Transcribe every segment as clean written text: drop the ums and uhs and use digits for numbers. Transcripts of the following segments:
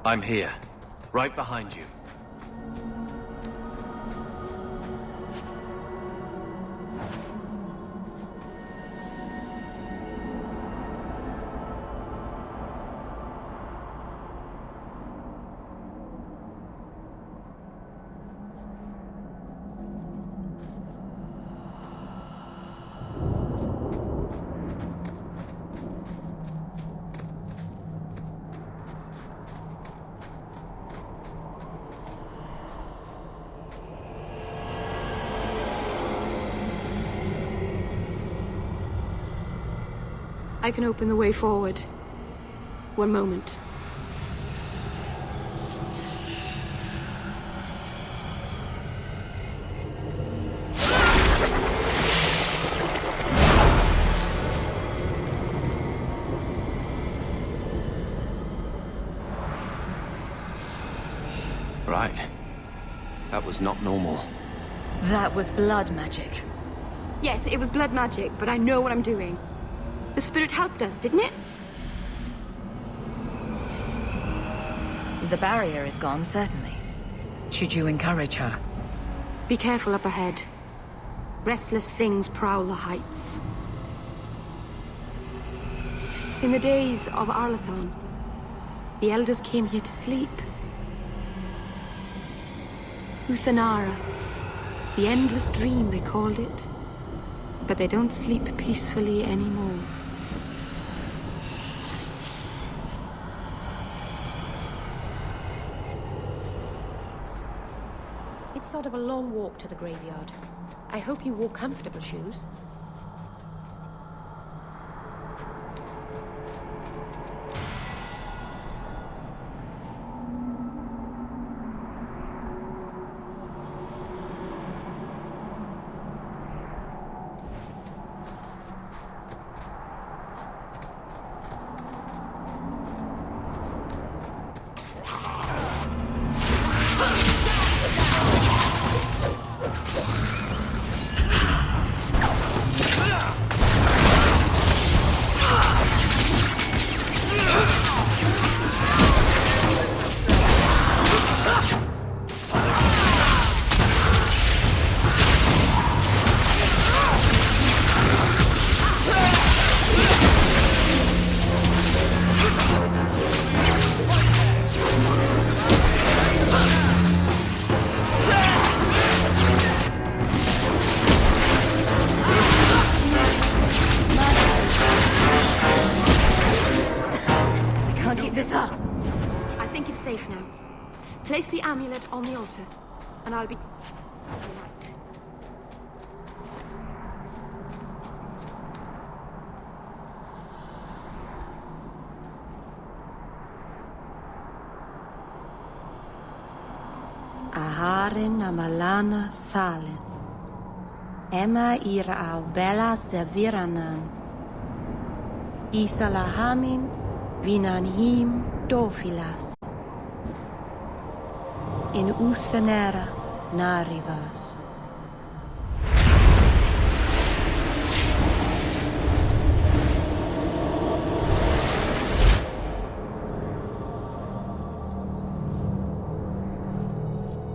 I'm here, right behind you. I can open the way forward. One moment. Right. That was not normal. That was blood magic. Yes, it was blood magic, but I know what I'm doing. The spirit helped us, didn't it? The barrier is gone, certainly. Should you encourage her? Be careful up ahead. Restless things prowl the heights. In the days of Arlathon, the elders came here to sleep. Uthanara, the endless dream they called it. But they don't sleep peacefully anymore. It's sort of a long walk to the graveyard. I hope you wore comfortable shoes. Place the amulet on the altar, and I'll be... Right. Aharin amalana salen. Emma ira au bella serviranan. Isalahamin vinanhim dofilas. In Uthanara narivas.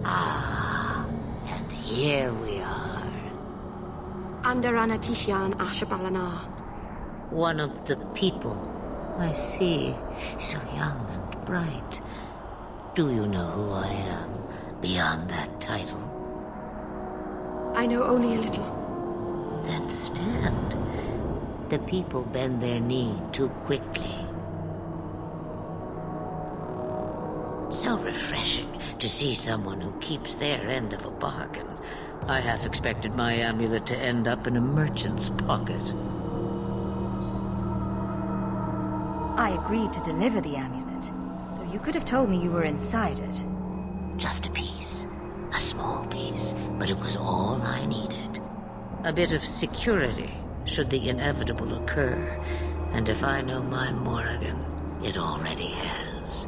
Ah, and here we are. Under Anatishan Ashabalana. One of the people. I see. So young and bright. Do you know who I am, beyond that title? I know only a little. Then stand. The people bend their knee too quickly. So refreshing to see someone who keeps their end of a bargain. I half expected my amulet to end up in a merchant's pocket. I agreed to deliver the amulet. You could have told me you were inside it. Just a piece. A small piece. But it was all I needed. A bit of security, should the inevitable occur. And if I know my Morrigan, it already has.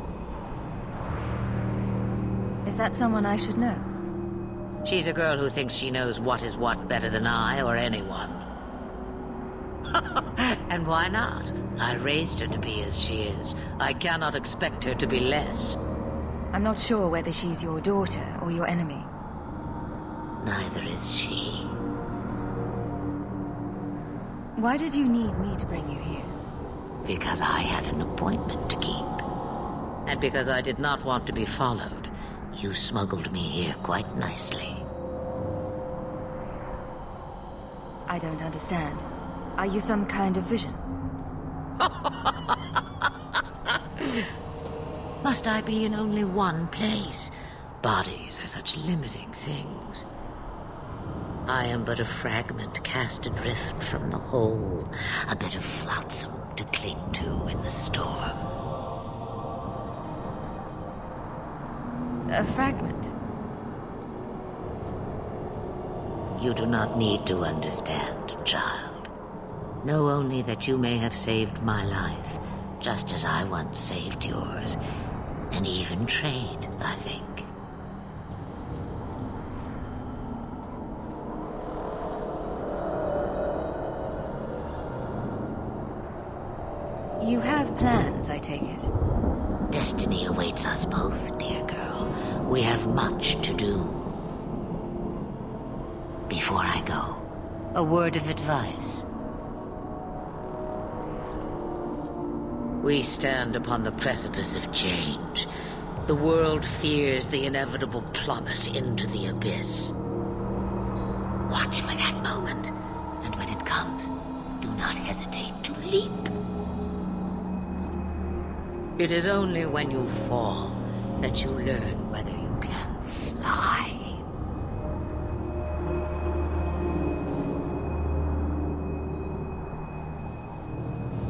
Is that someone I should know? She's a girl who thinks she knows what is what better than I or anyone. And why not? I raised her to be as she is. I cannot expect her to be less. I'm not sure whether she's your daughter or your enemy. Neither is she. Why did you need me to bring you here? Because I had an appointment to keep. And because I did not want to be followed, you smuggled me here quite nicely. I don't understand. Are you some kind of vision? Must I be in only one place? Bodies are such limiting things. I am but a fragment cast adrift from the whole, a bit of flotsam to cling to in the storm. A fragment? You do not need to understand, child. Know only that you may have saved my life, just as I once saved yours, and even trade, I think. You have plans, I take it. Destiny awaits us both, dear girl. We have much to do. Before I go, a word of advice. We stand upon the precipice of change. The world fears the inevitable plummet into the abyss. Watch for that moment, and when it comes, do not hesitate to leap. It is only when you fall that you learn whether you can fly.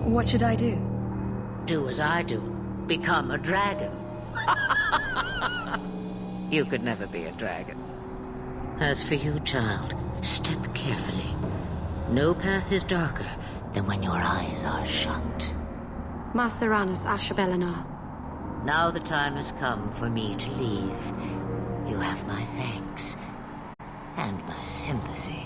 What should I do? Do as I do. Become a dragon. You could never be a dragon. As for you, child, step carefully. No path is darker than when your eyes are shut. Maceranus Ashabelinar. Now the time has come for me to leave. You have my thanks and my sympathy.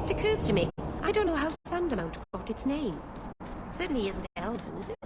It occurs to me, I don't know how Sandamount got its name. Certainly isn't Elven, is it?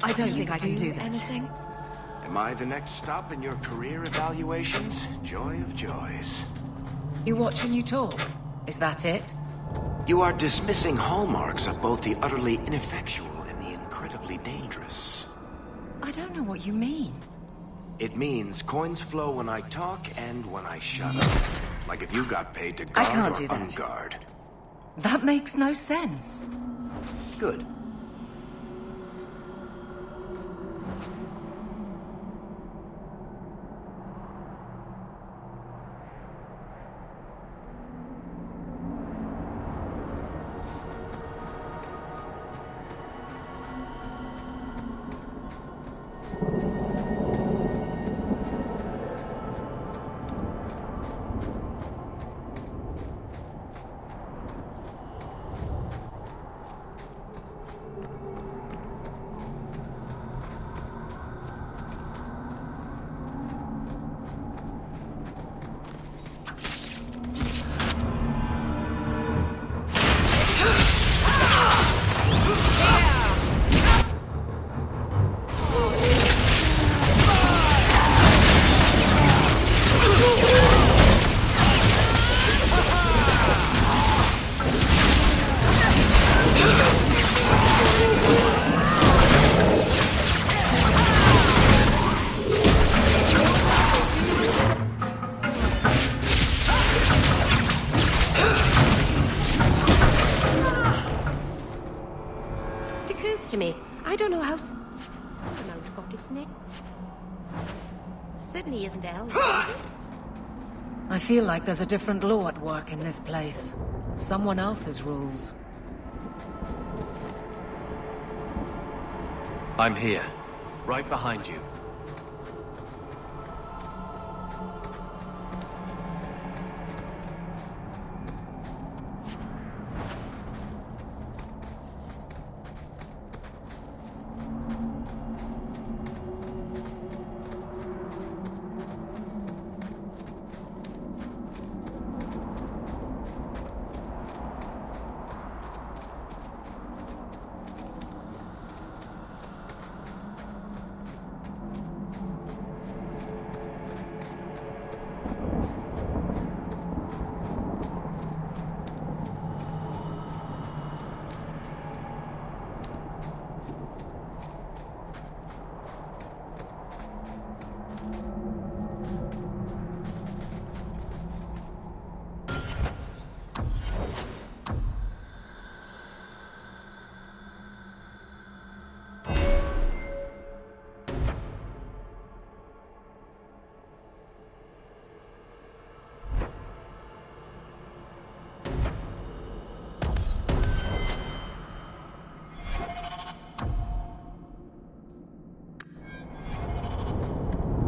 I don't think I can do that. Anything? Am I the next stop in your career evaluations? Joy of joys. You watch and you talk. Is that it? You are dismissing hallmarks of both the utterly ineffectual and the incredibly dangerous. I don't know what you mean. It means coins flow when I talk and when I shut up. Like if you got paid to guard can't or do that. unguard. That makes no sense. Good. sense to me. I don't know how Sandamount got its name. Certainly isn't elven, is it? I feel like there's a different law at work in this place. Someone else's rules. I'm here. Right behind you.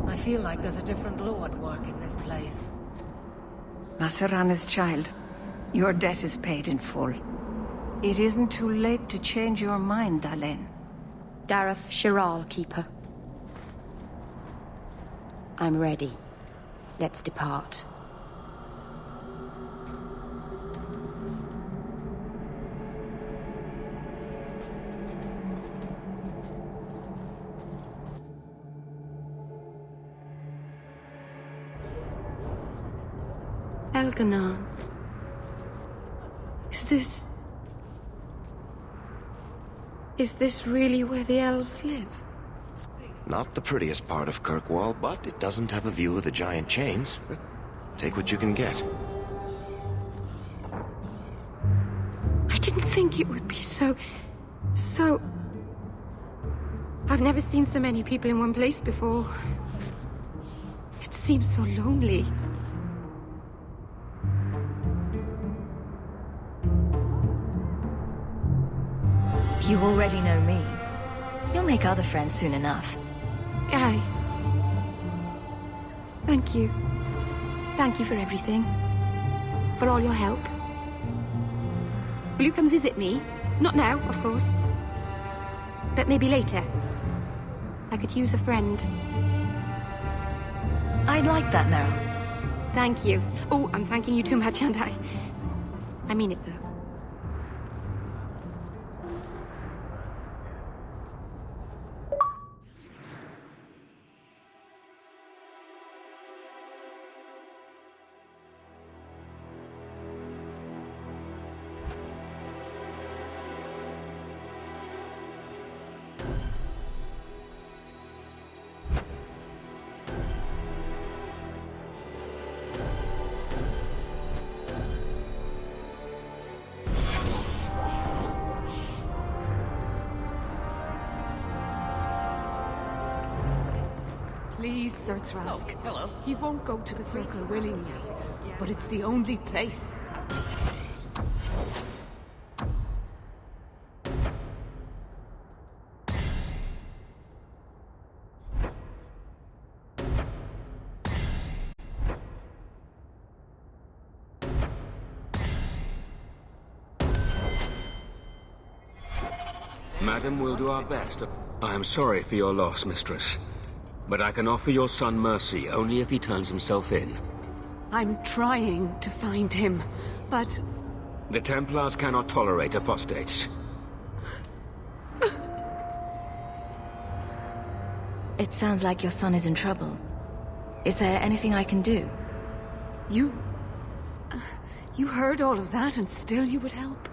I feel like there's a different law at work in this place. Masarana's child, your debt is paid in full. It isn't too late to change your mind, Dalen. Dareth Shiral, Keeper. I'm ready. Let's depart. Elganon. Is this really where the elves live? Not the prettiest part of Kirkwall, but it doesn't have a view of the giant chains. Take what you can get. I didn't think it would be so... I've never seen so many people in one place before. It seems so lonely. You already know me. You'll make other friends soon enough. Aye. Thank you. Thank you for everything. For all your help. Will you come visit me? Not now, of course. But maybe later. I could use a friend. I'd like that, Meryl. Thank you. Oh, I'm thanking you too much, aren't I? I mean it, though. Please, Sir Thrask. Oh, hello. He won't go to the Circle willingly, but it's the only place. Madam, we'll do our best. I am sorry for your loss, mistress. But I can offer your son mercy only if he turns himself in. I'm trying to find him, but... The Templars cannot tolerate apostates. It sounds like your son is in trouble. Is there anything I can do? You heard all of that and still you would help?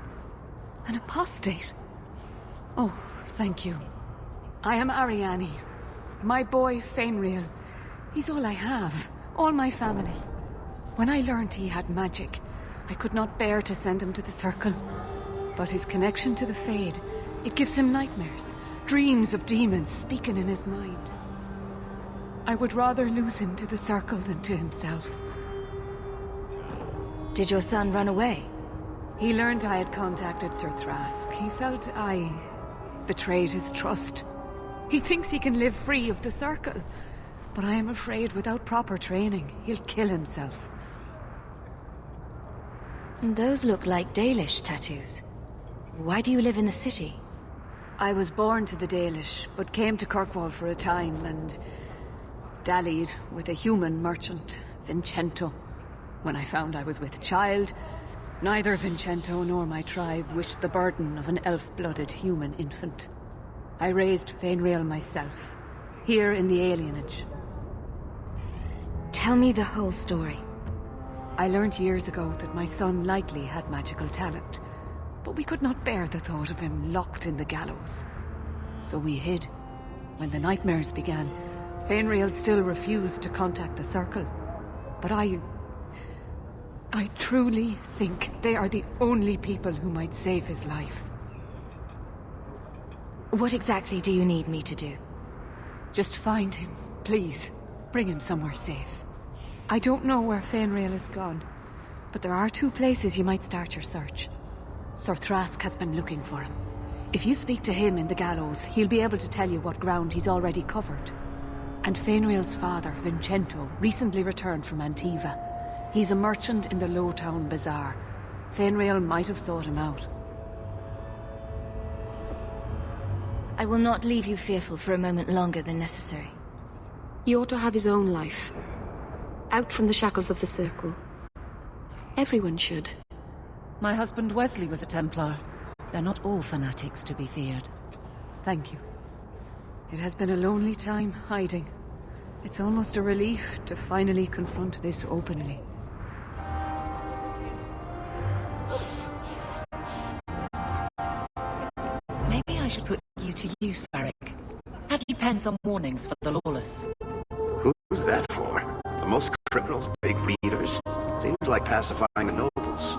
An apostate? Oh, thank you. I am Ariane. My boy, Fainriel. He's all I have. All my family. When I learned he had magic, I could not bear to send him to the Circle. But his connection to the Fade It gives him nightmares, dreams of demons speaking in his mind. I would rather lose him to the circle than to himself. Did your son run away? He learned I had contacted Sir Thrask. He felt I betrayed his trust. He thinks he can live free of the circle, but I am afraid without proper training, he'll kill himself. Those look like Dalish tattoos. Why do you live in the city? I was born to the Dalish, but came to Kirkwall for a time and dallied with a human merchant, Vincento. When I found I was with child, neither Vincento nor my tribe wished the burden of an elf-blooded human infant. I raised Fainriel myself, here in the alienage. Tell me the whole story. I learned years ago that my son likely had magical talent, but we could not bear the thought of him locked in the gallows. So we hid. When the nightmares began, Fainriel still refused to contact the Circle. But I truly think they are the only people who might save his life. What exactly do you need me to do? Just find him, please. Bring him somewhere safe. I don't know where Fainriel is gone, but there are 2 places you might start your search. Sir Thrask has been looking for him. If you speak to him in the gallows, he'll be able to tell you what ground he's already covered. And Fainriel's father, Vincento, recently returned from Antiva. He's a merchant in the Lowtown Bazaar. Fainriel might have sought him out. I will not leave you fearful for a moment longer than necessary. He ought to have his own life. Out from the shackles of the Circle. Everyone should. My husband Wesley was a Templar. They're not all fanatics to be feared. Thank you. It has been a lonely time hiding. It's almost a relief to finally confront this openly. Maybe I should put you to use, Varric. Have you penned some warnings for the lawless? Who's that for? The most criminals big readers? Seems like pacifying the nobles.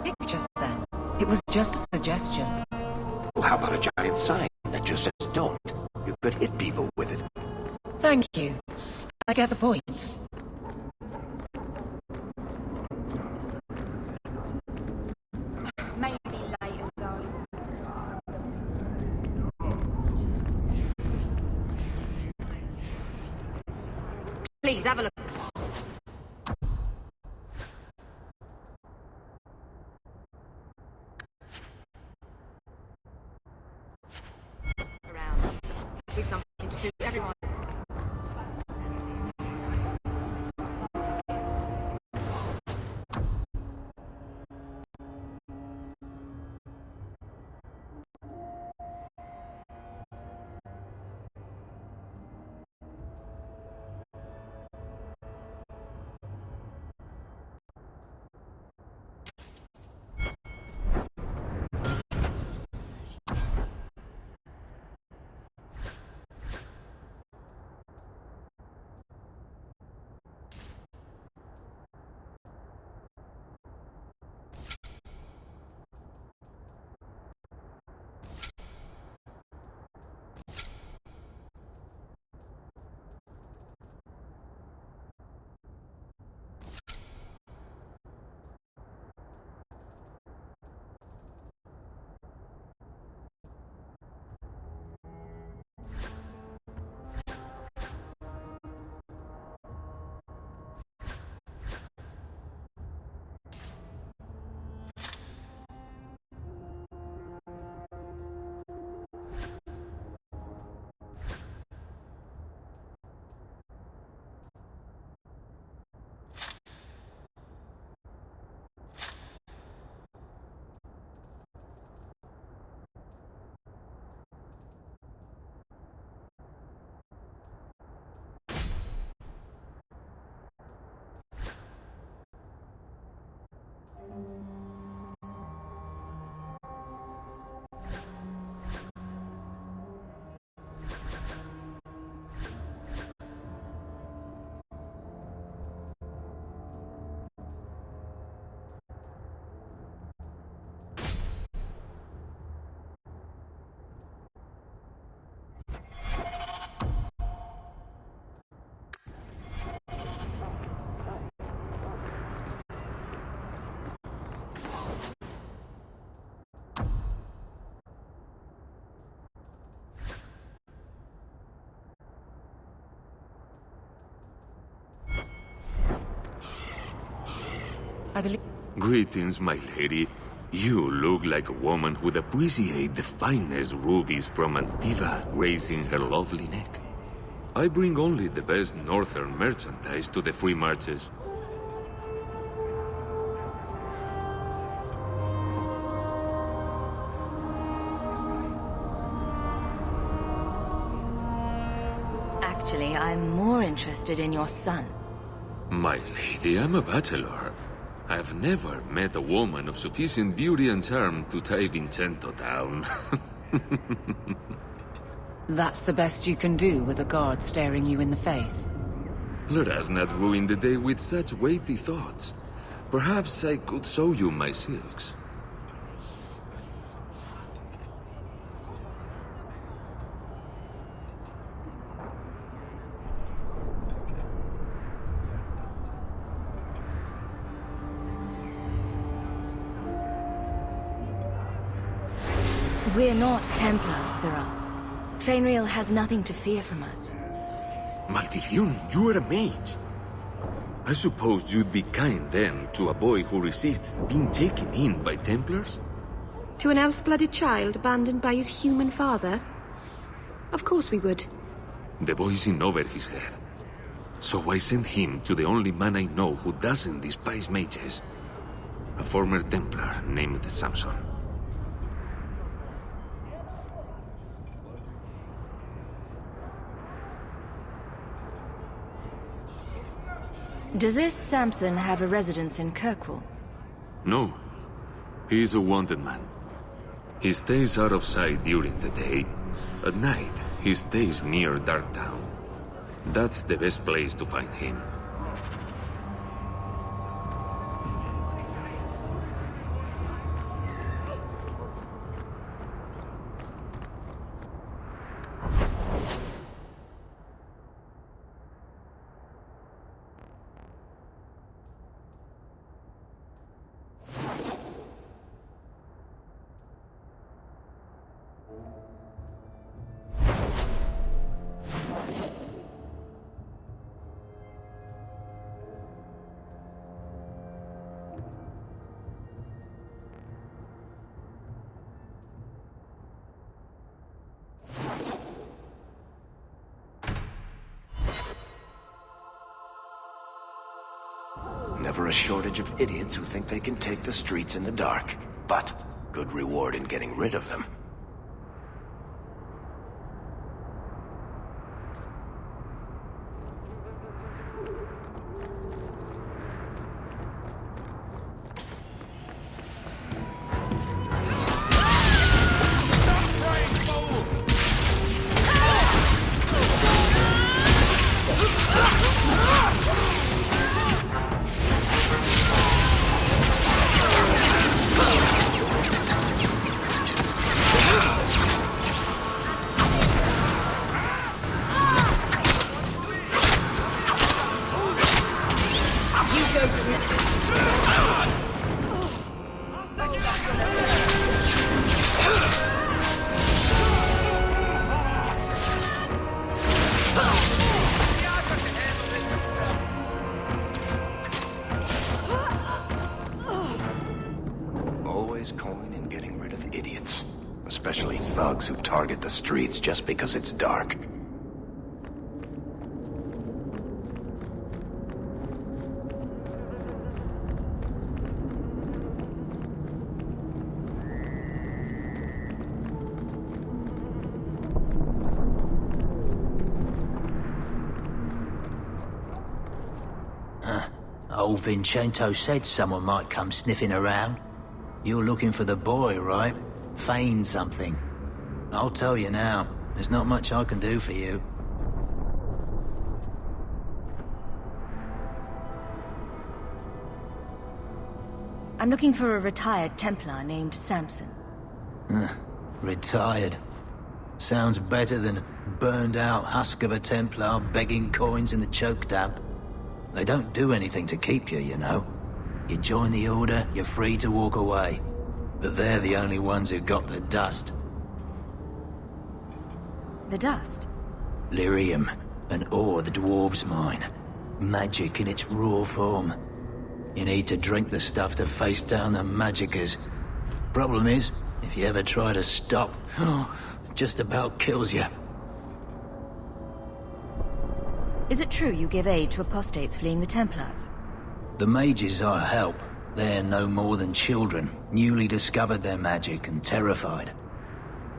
Pictures, then. It was just a suggestion. Well, how about a giant sign that just says don't? You could hit people with it. Thank you. I get the point. Maybe later, darling. Please, have a look. Around. Leave something to suit everyone. I believe... Greetings, my lady. You look like a woman who'd appreciate the finest rubies from Antiva gracing her lovely neck. I bring only the best northern merchandise to the free marches. Actually, I'm more interested in your son. My lady, I'm a bachelor. I've never met a woman of sufficient beauty and charm to tie Vincento down. That's the best you can do with a guard staring you in the face. Let us not ruin the day with such weighty thoughts. Perhaps I could show you my silks. We're not Templars, Sirrah. Fainriel has nothing to fear from us. Maldición, you are a mage. I suppose you'd be kind then to a boy who resists being taken in by Templars? To an elf-blooded child abandoned by his human father? Of course we would. The boy's in over his head. So I sent him to the only man I know who doesn't despise mages. A former Templar named Samson. Does this Samson have a residence in Kirkwall? No. He's a wanted man. He stays out of sight during the day. At night, he stays near Darktown. That's the best place to find him. Never a shortage of idiots who think they can take the streets in the dark. But good reward in getting rid of them. Especially thugs who target the streets just because it's dark. Old Vincento said someone might come sniffing around. You're looking for the boy, right? Feign something. I'll tell you now, there's not much I can do for you. I'm looking for a retired Templar named Samson. Retired. Sounds better than burned-out husk of a Templar begging coins in the choke damp. They don't do anything to keep you, you know. You join the Order, you're free to walk away. But they're the only ones who've got the dust. The dust? Lyrium, an ore the dwarves mine. Magic in its raw form. You need to drink the stuff to face down the magickas. Problem is, if you ever try to stop, it just about kills you. Is it true you give aid to apostates fleeing the Templars? The mages I help, they're no more than children, newly discovered their magic and terrified.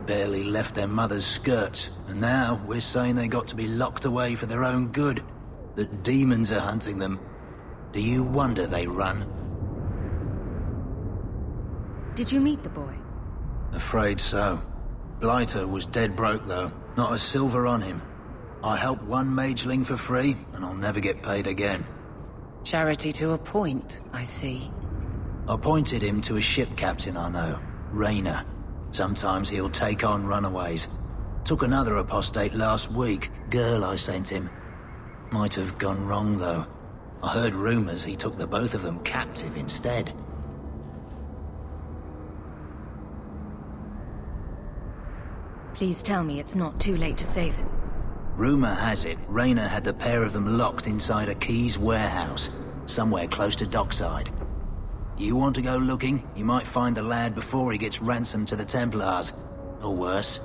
Barely left their mother's skirts, and now we're saying they got to be locked away for their own good. That demons are hunting them. Do you wonder they run? Did you meet the boy? Afraid so. Blighter was dead broke though, not a silver on him. I helped one mageling for free, and I'll never get paid again. Charity to a point, I see. I pointed him to a ship captain I know, Rayner. Sometimes he'll take on runaways. Took another apostate last week, girl I sent him. Might have gone wrong though. I heard rumors he took the both of them captive instead. Please tell me it's not too late to save him. Rumor has it, Rayner had the pair of them locked inside a Keys warehouse, somewhere close to dockside. You want to go looking? You might find the lad before he gets ransomed to the Templars. Or worse.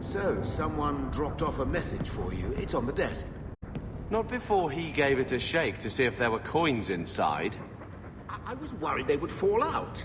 So, someone dropped off a message for you. It's on the desk. Not before he gave it a shake to see if there were coins inside. I was worried they would fall out.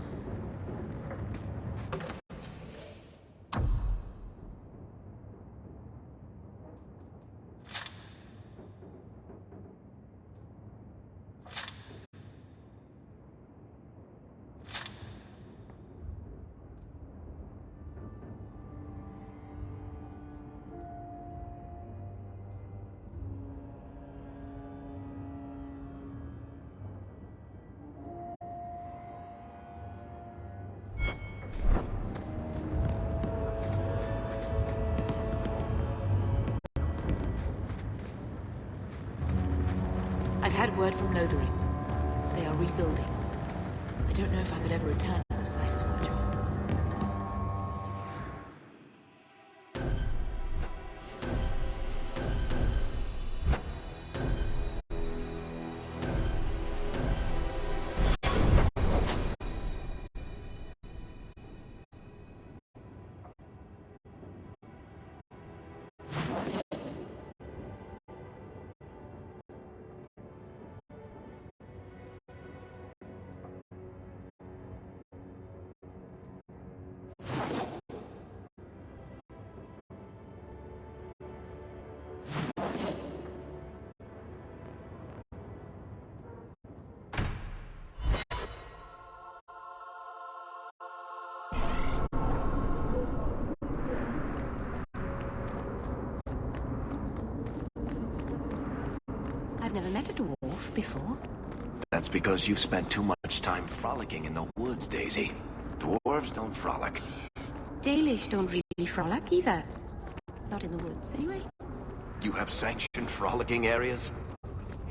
I've had word from Lothering. They are rebuilding. I don't know if I could ever return to the site of such horrors. I've never met a dwarf before. That's because you've spent too much time frolicking in the woods, Daisy. Dwarves don't frolic. Dalish don't really frolic either. Not in the woods, anyway. You have sanctioned frolicking areas?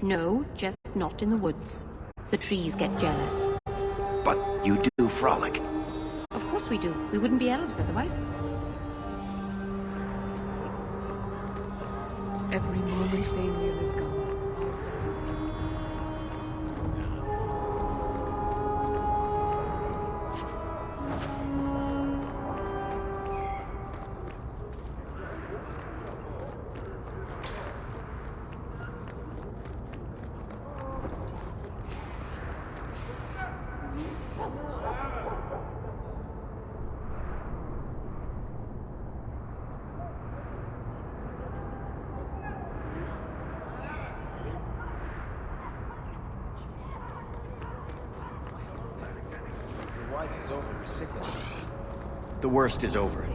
No, just not in the woods. The trees get jealous. But you do frolic. Of course we do. We wouldn't be elves otherwise. Every moment Fainriel is gone. The worst is over.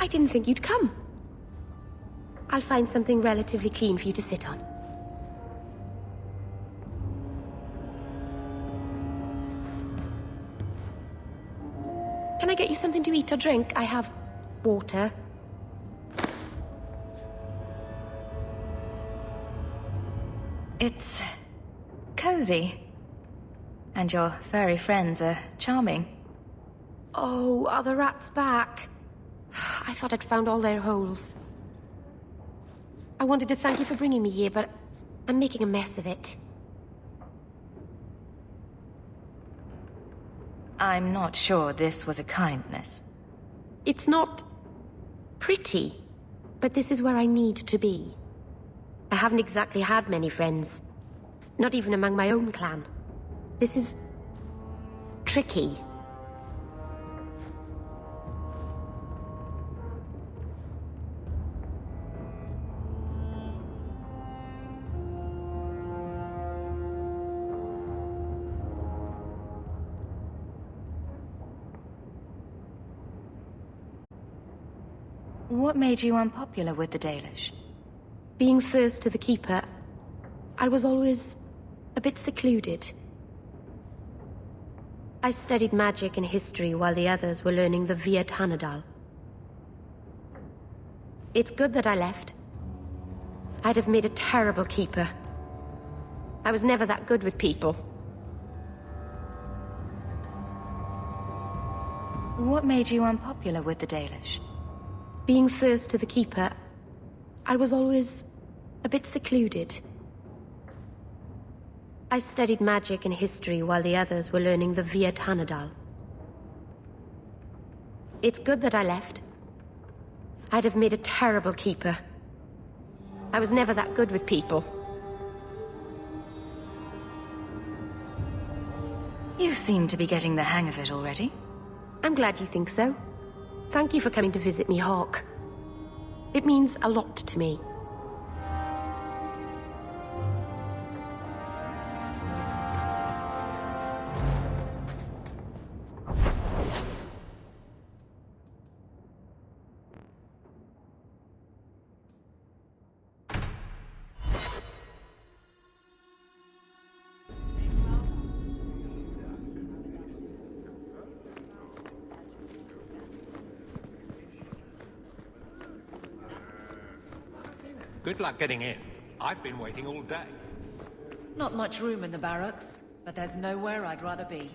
I didn't think you'd come. I'll find something relatively clean for you to sit on. Can I get you something to eat or drink? I have water. It's cozy. And your furry friends are charming. Oh, are the rats back? I thought I'd found all their holes. I wanted to thank you for bringing me here, but I'm making a mess of it. I'm not sure this was a kindness. It's not pretty, but this is where I need to be. I haven't exactly had many friends. Not even among my own clan. This is tricky. What made you unpopular with the Dalish? Being first to the Keeper, I was always a bit secluded. I studied magic and history while the others were learning the Via Tanadal. It's good that I left. I'd have made a terrible Keeper. I was never that good with people. What made you unpopular with the Dalish? Being first to the Keeper, I was always a bit secluded. I studied magic and history while the others were learning the Via Tanadal. It's good that I left. I'd have made a terrible Keeper. I was never that good with people. You seem to be getting the hang of it already. I'm glad you think so. Thank you for coming to visit me, Hawke. It means a lot to me. Good luck getting in. I've been waiting all day. Not much room in the barracks, but there's nowhere I'd rather be.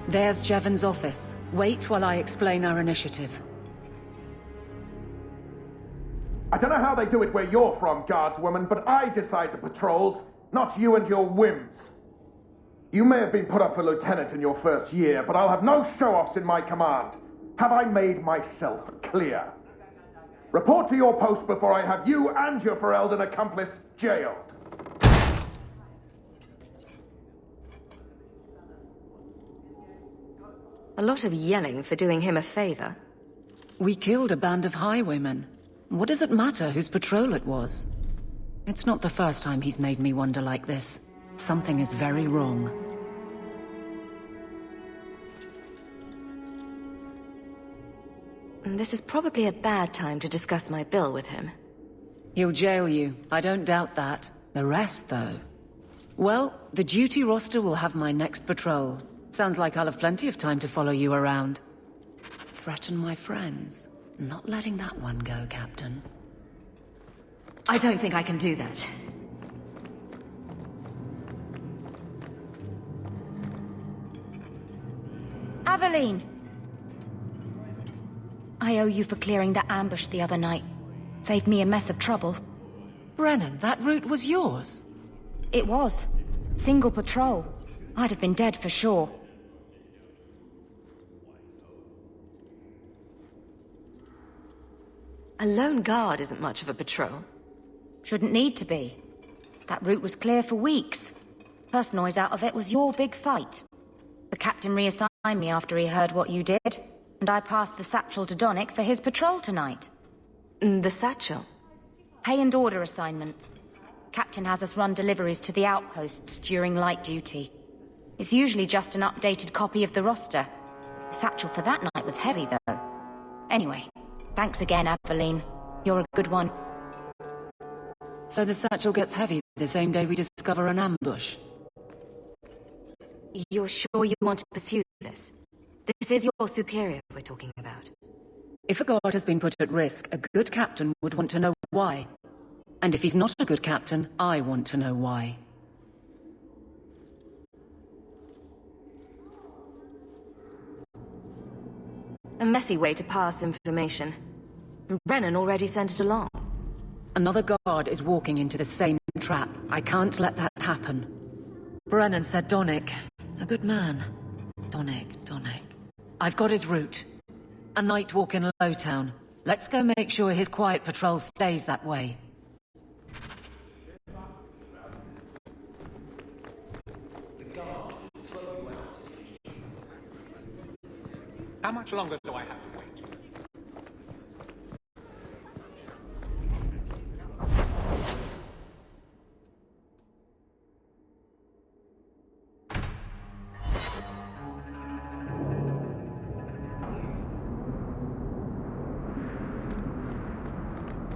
There's Jevon's office. Wait while I explain our initiative. I don't know how they do it where you're from, guardswoman, but I decide the patrols, not you and your whims. You may have been put up for lieutenant in your first year, but I'll have no show-offs in my command. Have I made myself clear? Report to your post before I have you and your Ferelden accomplice jailed. A lot of yelling for doing him a favor. We killed a band of highwaymen. What does it matter whose patrol it was? It's not the first time he's made me wonder like this. Something is very wrong. This is probably a bad time to discuss my bill with him. He'll jail you. I don't doubt that. The rest, though... Well, the duty roster will have my next patrol. Sounds like I'll have plenty of time to follow you around. Threaten my friends. Not letting that one go, Captain. I don't think I can do that. Aveline! I owe you for clearing the ambush the other night. Saved me a mess of trouble. Brennan, that route was yours? It was. Single patrol. I'd have been dead for sure. A lone guard isn't much of a patrol. Shouldn't need to be. That route was clear for weeks. First noise out of it was your big fight. The captain reassigned me after he heard what you did, and I passed the satchel to Donnick for his patrol tonight. The satchel? Pay and order assignments. Captain has us run deliveries to the outposts during light duty. It's usually just an updated copy of the roster. The satchel for that night was heavy, though. Anyway, thanks again, Aveline. You're a good one. So the satchel gets heavy the same day we discover an ambush? You're sure you want to pursue this? This is your superior we're talking about. If a guard has been put at risk, a good captain would want to know why. And if he's not a good captain, I want to know why. A messy way to pass information. Brennan already sent it along. Another guard is walking into the same trap. I can't let that happen. Brennan said Donnick. A good man. Donnick. I've got his route. A night walk in Lowtown. Let's go make sure his quiet patrol stays that way. How much longer do I have to wait?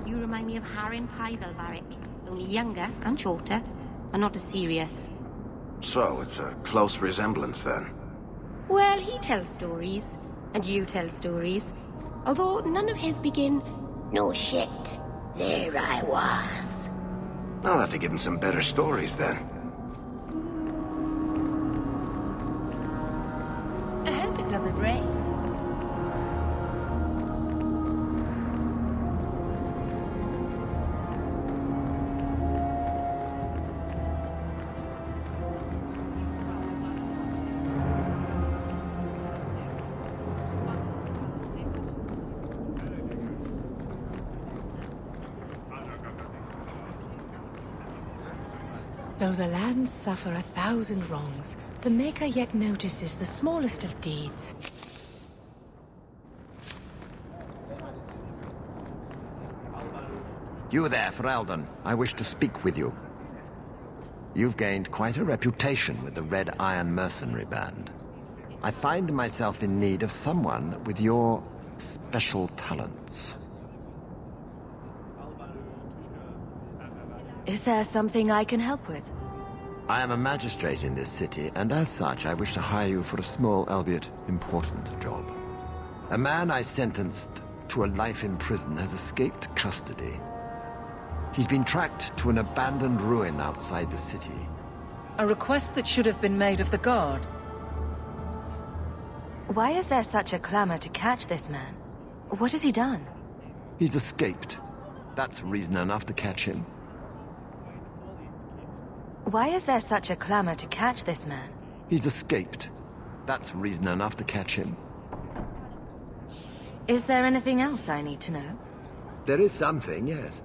You remind me of Harin Pyvelvarik, only younger and shorter, and not as serious. So, it's a close resemblance, then. Well, he tells stories, and you tell stories, although none of his begin, "No shit, there I was." I'll have to give him some better stories, then. I hope it doesn't rain. Though the lands suffer 1,000 wrongs, the Maker yet notices the smallest of deeds. You there, Ferelden. I wish to speak with you. You've gained quite a reputation with the Red Iron Mercenary Band. I find myself in need of someone with your special talents. Is there something I can help with? I am a magistrate in this city, and as such, I wish to hire you for a small, albeit important, job. A man I sentenced to a life in prison has escaped custody. He's been tracked to an abandoned ruin outside the city. A request that should have been made of the guard. Why is there such a clamor to catch this man? What has he done? He's escaped. That's reason enough to catch him. Why is there such a clamor to catch this man? He's escaped. That's reason enough to catch him. Is there anything else I need to know? There is something, yes.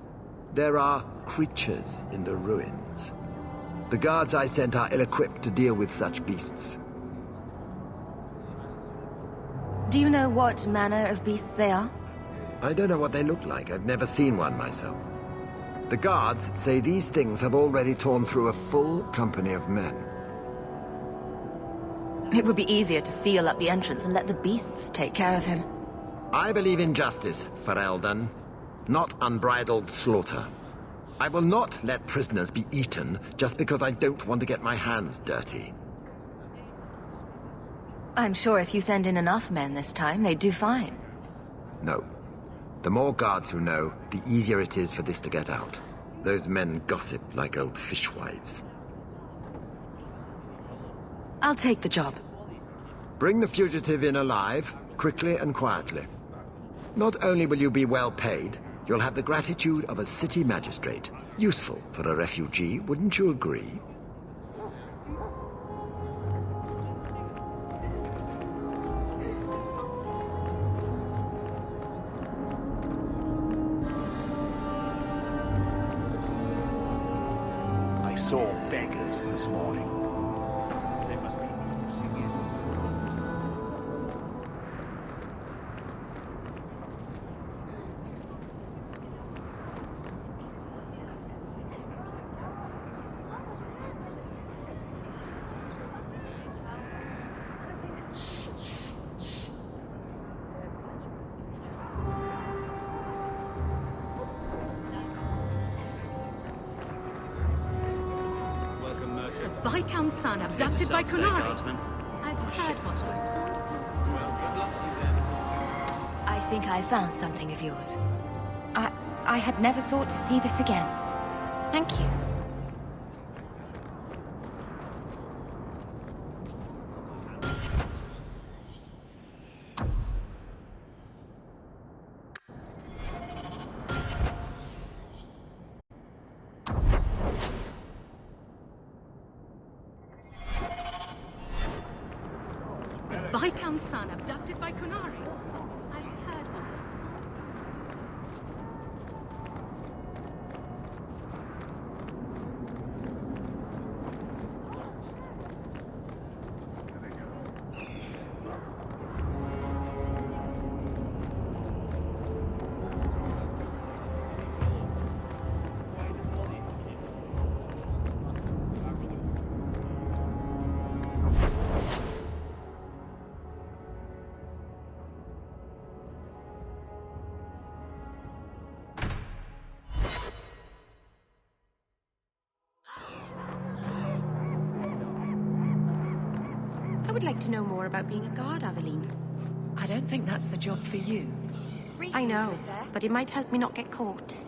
There are creatures in the ruins. The guards I sent are ill-equipped to deal with such beasts. Do you know what manner of beasts they are? I don't know what they look like. I've never seen one myself. The guards say these things have already torn through a full company of men. It would be easier to seal up the entrance and let the beasts take care of him. I believe in justice, Ferelden, not unbridled slaughter. I will not let prisoners be eaten just because I don't want to get my hands dirty. I'm sure if you send in enough men this time, they'd do fine. No. The more guards who know, the easier it is for this to get out. Those men gossip like old fishwives. I'll take the job. Bring the fugitive in alive, quickly and quietly. Not only will you be well paid, you'll have the gratitude of a city magistrate. Useful for a refugee, wouldn't you agree? I saw beggars this morning. They must be using it. Viscount's son abducted by Kunari. I've heard what was told. I think I found something of yours. I had never thought to see this again. Thank you. Viscount's son abducted by Kunari. I've heard what was I would like to know more about being a guard, Aveline. I don't think that's the job for you. I know, but it might help me not get caught.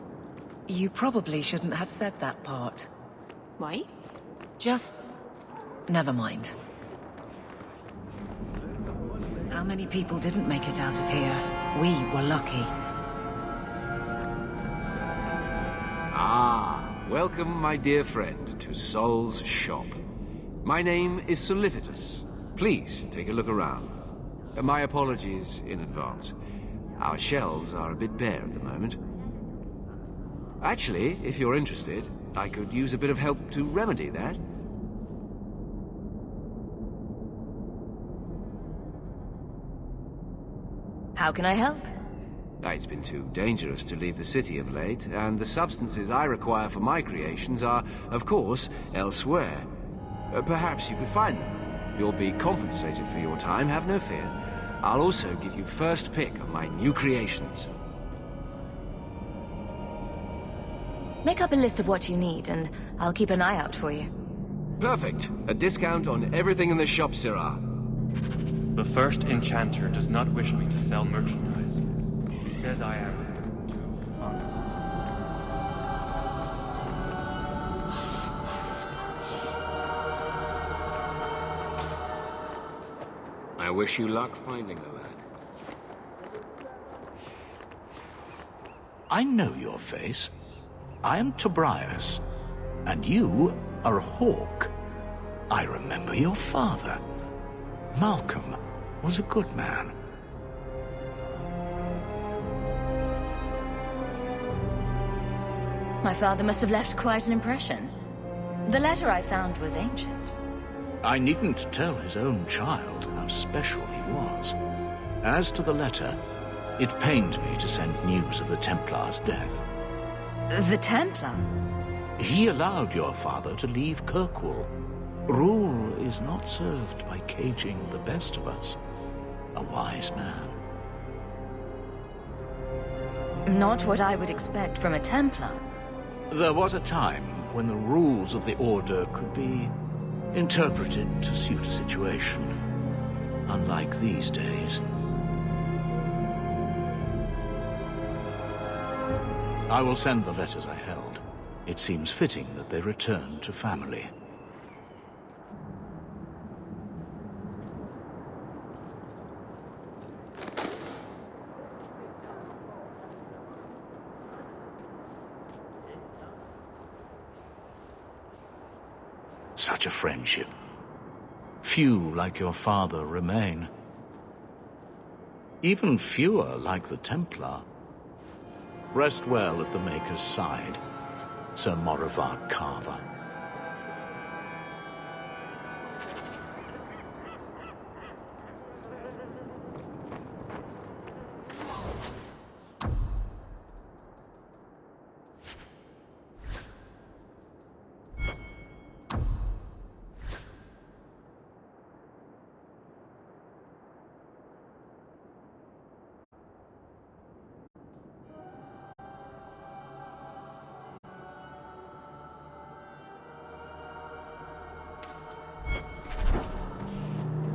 You probably shouldn't have said that part. Why? Just... never mind. How many people didn't make it out of here? We were lucky. Ah, welcome, my dear friend, to Sol's shop. My name is Solicitus. Please, take a look around. My apologies in advance. Our shelves are a bit bare at the moment. Actually, if you're interested, I could use a bit of help to remedy that. How can I help? It's been too dangerous to leave the city of late, and the substances I require for my creations are, of course, elsewhere. Perhaps you could find them. You'll be compensated for your time, have no fear. I'll also give you first pick of my new creations. Make up a list of what you need, and I'll keep an eye out for you. Perfect. A discount on everything in the shop, Sirrah. The first enchanter does not wish me to sell merchandise. You He says I am too honest. I wish you luck finding the lad. I know your face. I am Tobias, and you are Hawke. I remember your father. Malcolm was a good man. My father must have left quite an impression. The letter I found was ancient. I needn't tell his own child how special he was. As to the letter, it pained me to send news of the Templar's death. The Templar? He allowed your father to leave Kirkwall. Rule is not served by caging the best of us. A wise man. Not what I would expect from a Templar. There was a time when the rules of the Order could be interpreted to suit a situation. Unlike these days. I will send the letters I held. It seems fitting that they return to family. Such a friendship. Few like your father remain. Even fewer like the Templar. Rest well at the Maker's side, Sir Morivar Carver.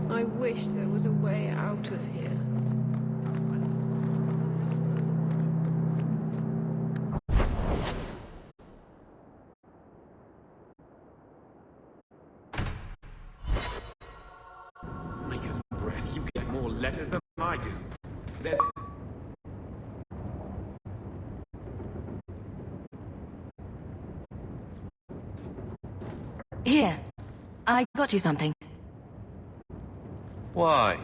I wish there was a way out of here. Maker's breath, you get more letters than I do. There's... Here, I got you something. Why?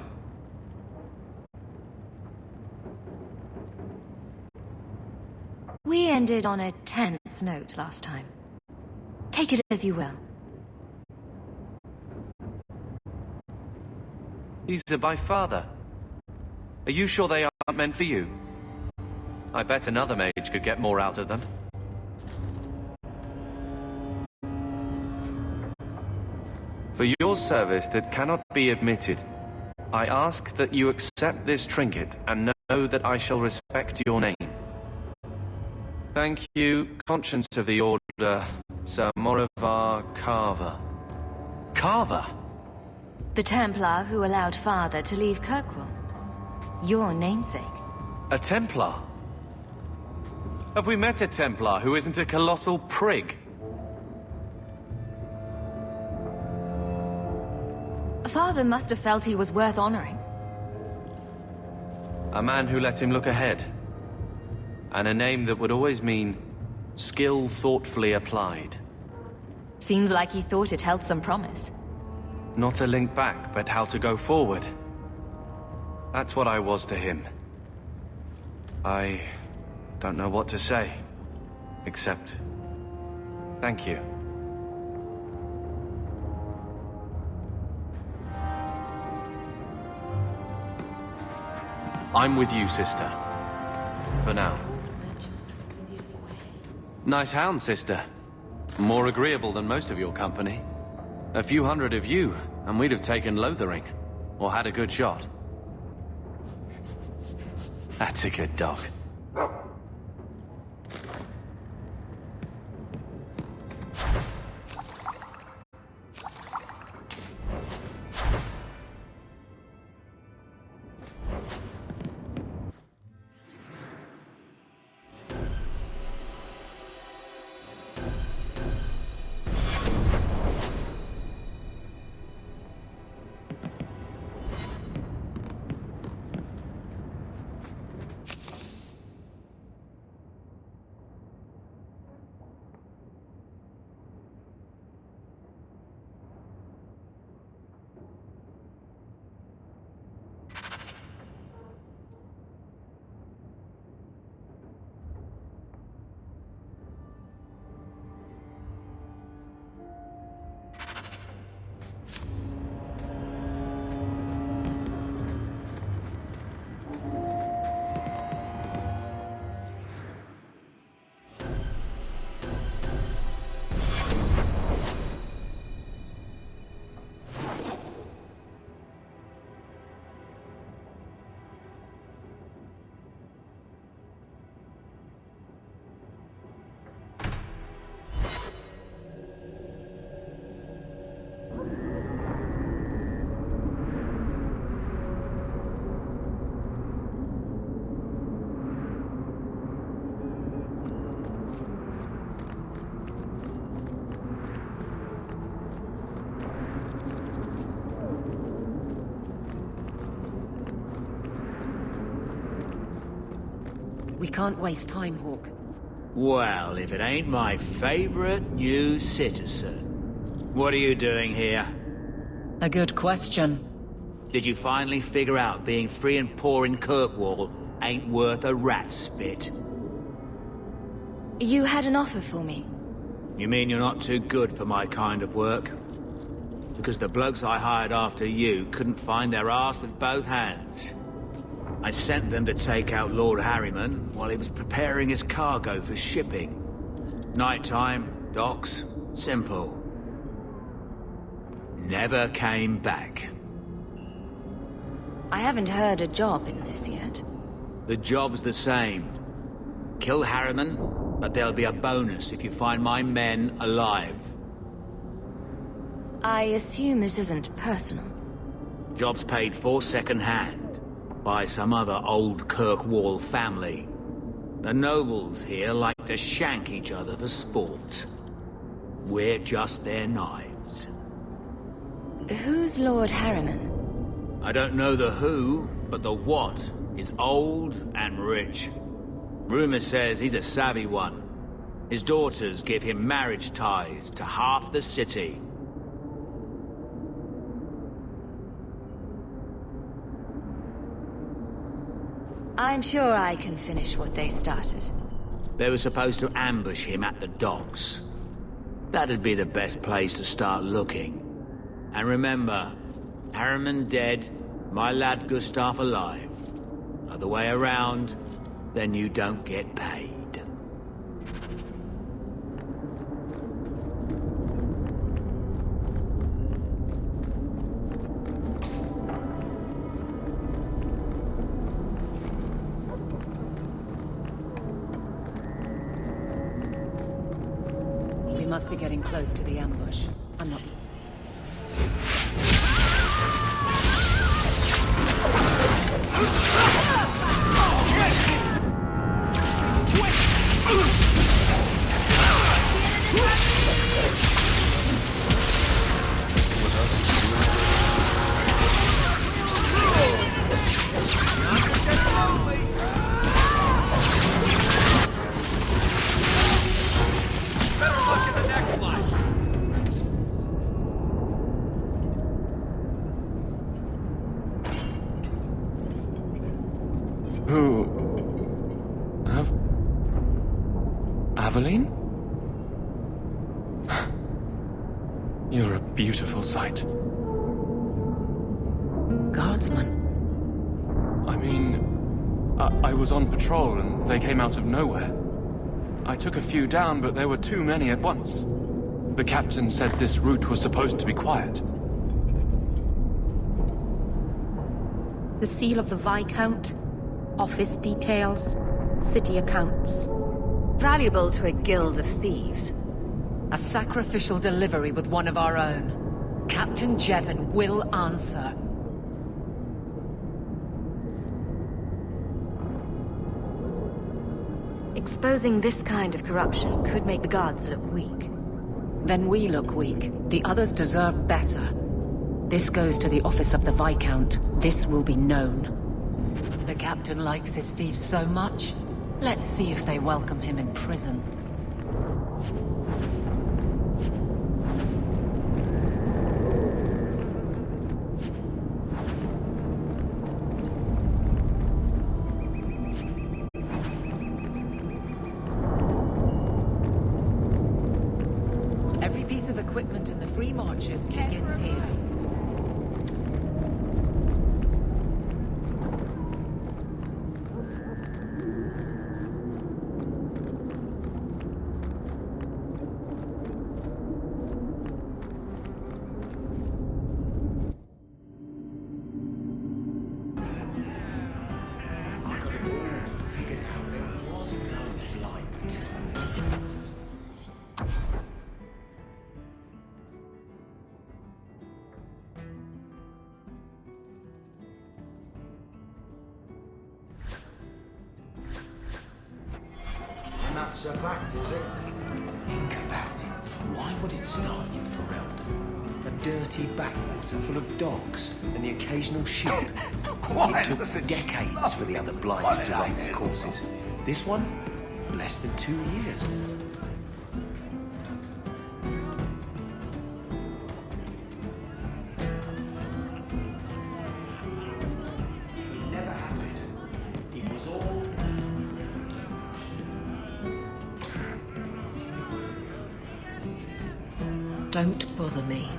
We ended on a tense note last time. Take it as you will. These are my father. Are you sure they aren't meant for you? I bet another mage could get more out of them. For your service that cannot be admitted, I ask that you accept this trinket and know that I shall respect your name. Thank you, Conscience of the Order, Sir Morivar Carver. Carver? The Templar who allowed Father to leave Kirkwall. Your namesake. A Templar? Have we met a Templar who isn't a colossal prig? Father must have felt he was worth honoring. A man who let him look ahead. And a name that would always mean skill thoughtfully applied. Seems like he thought it held some promise. Not a link back, but how to go forward. That's what I was to him. I don't know what to say, except thank you. I'm with you, sister. For now. Nice hound, sister. More agreeable than most of your company. A few hundred of you, and we'd have taken Lothering. Or had a good shot. That's a good dog. We can't waste time, Hawke. Well, if it ain't my favorite new citizen. What are you doing here? A good question. Did you finally figure out being free and poor in Kirkwall ain't worth a rat's spit? You had an offer for me. You mean you're not too good for my kind of work? Because the blokes I hired after you couldn't find their arse with both hands. I sent them to take out Lord Harriman while he was preparing his cargo for shipping. Nighttime, docks, simple. Never came back. I haven't heard a job in this yet. The job's the same. Kill Harriman, but there'll be a bonus if you find my men alive. I assume this isn't personal. Job's paid for second-hand by some other old Kirkwall family. The nobles here like to shank each other for sport. We're just their knives. Who's Lord Harriman? I don't know the who, but the what is old and rich. Rumor says he's a savvy one. His daughters give him marriage ties to half the city. I'm sure I can finish what they started. They were supposed to ambush him at the docks. That'd be the best place to start looking. And remember, Harriman dead, my lad Gustav alive. Other way around, then you don't get paid. We must be getting close to the ambush. I'm not... Aveline? You're a beautiful sight. Guardsmen? I mean, I was on patrol and they came out of nowhere. I took a few down, but there were too many at once. The captain said this route was supposed to be quiet. The seal of the Viscount, office details, city accounts. Valuable to a guild of thieves. A sacrificial delivery with one of our own. Captain Jevon will answer. Exposing this kind of corruption could make the guards look weak. Then we look weak. The others deserve better. This goes to the office of the Viscount. This will be known. The captain likes his thieves so much. Let's see if they welcome him in prison. Every piece of equipment in the Free Marches begins here. That's a fact, is it? Think about it. Why would it start in Ferelden? A dirty backwater full of dogs and the occasional ship. It took decades for the other blights to run their courses. This one, less than 2 years. It never happened. It was all... Don't bother me.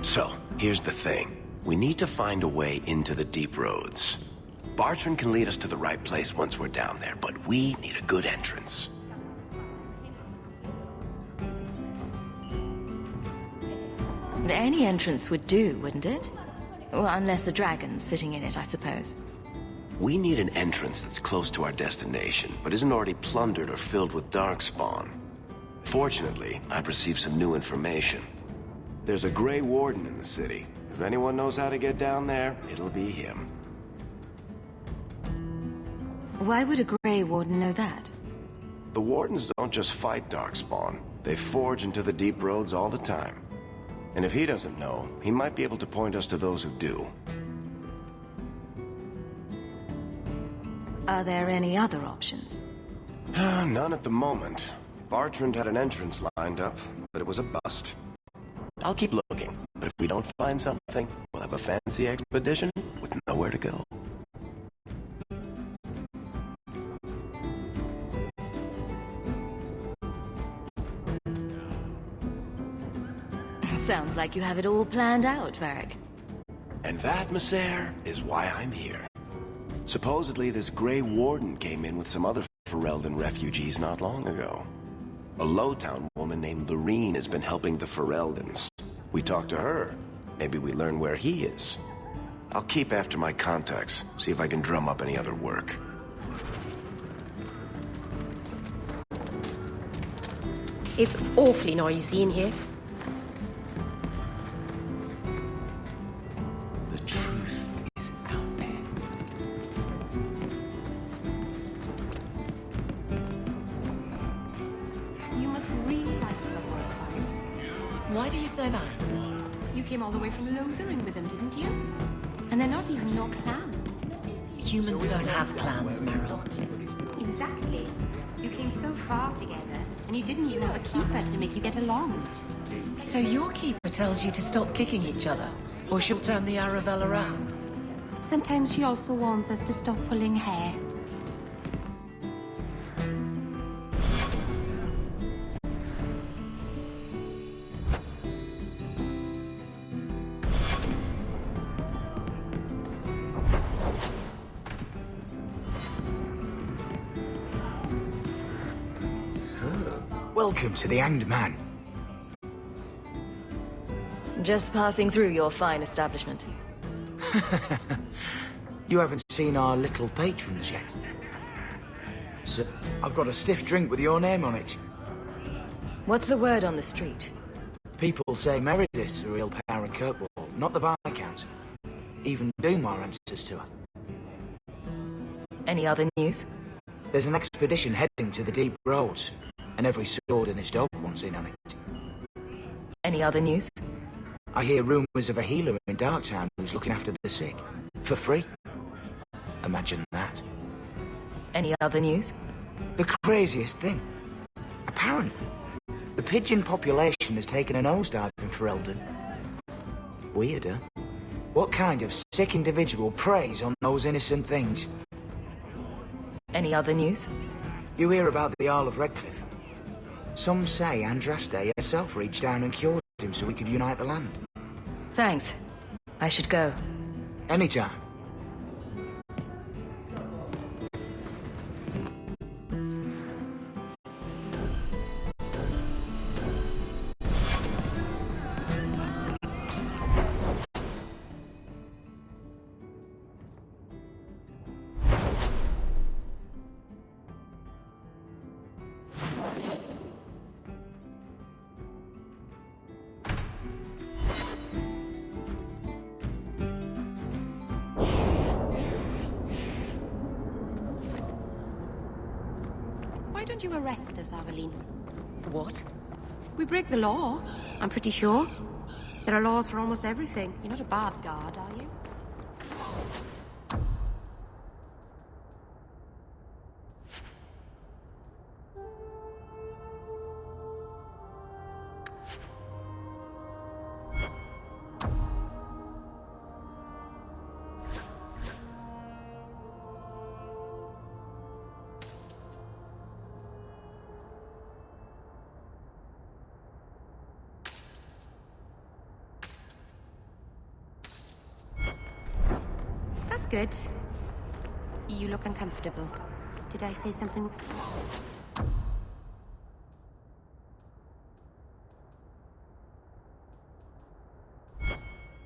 So, here's the thing. We need to find a way into the deep roads. Bartrand can lead us to the right place once we're down there, but we need a good entrance. Any entrance would do, wouldn't it? Well, unless a dragon's sitting in it, I suppose. We need an entrance that's close to our destination, but isn't already plundered or filled with darkspawn. Fortunately, I've received some new information. There's a Grey Warden in the city. If anyone knows how to get down there, it'll be him. Why would a Grey Warden know that? The Wardens don't just fight darkspawn. They forge into the deep roads all the time. And if he doesn't know, he might be able to point us to those who do. Are there any other options? None at the moment. Bartrand had an entrance lined up, but it was a bust. I'll keep looking, but if we don't find something, we'll have a fancy expedition with nowhere to go. Sounds like you have it all planned out, Varric. And that, Messer, is why I'm here. Supposedly, this Grey Warden came in with some other Ferelden refugees not long ago. A Lowtown woman named Lorene has been helping the Fereldens. We talked to her. Maybe we learn where he is. I'll keep after my contacts, see if I can drum up any other work. It's awfully noisy in here. The truth is out there. You must really like the horrifying. Why do you say that? You came all the way from Lothering with them, didn't you? And they're not even your clan. Humans don't have clans, Meryl. Exactly. You came so far together, and you didn't even have a keeper to make you get along. So your keeper tells you to stop kicking each other, or she'll turn the Aravel around? Sometimes she also warns us to stop pulling hair. Welcome to the Hanged Man. Just passing through your fine establishment. You haven't seen our little patrons yet. So, I've got a stiff drink with your name on it. What's the word on the street? People say Meredith's the real power in Kirkwall, not the Viscount. Even Doomar answers to her. Any other news? There's an expedition heading to the deep roads, and every sword in his dog wants in on it. Any other news? I hear rumours of a healer in Darktown who's looking after the sick. For free. Imagine that. Any other news? The craziest thing. Apparently, the pigeon population has taken a nosedive in Ferelden. Weird, huh? What kind of sick individual preys on those innocent things? Any other news? You hear about the Isle of Redcliffe. Some say Andraste herself reached down and cured him so we could unite the land. Thanks. I should go. Anytime. Why don't you arrest us, Aveline? What? We break the law, I'm pretty sure. There are laws for almost everything. You're not a bad guard, are you? good. You look uncomfortable. Did I say something?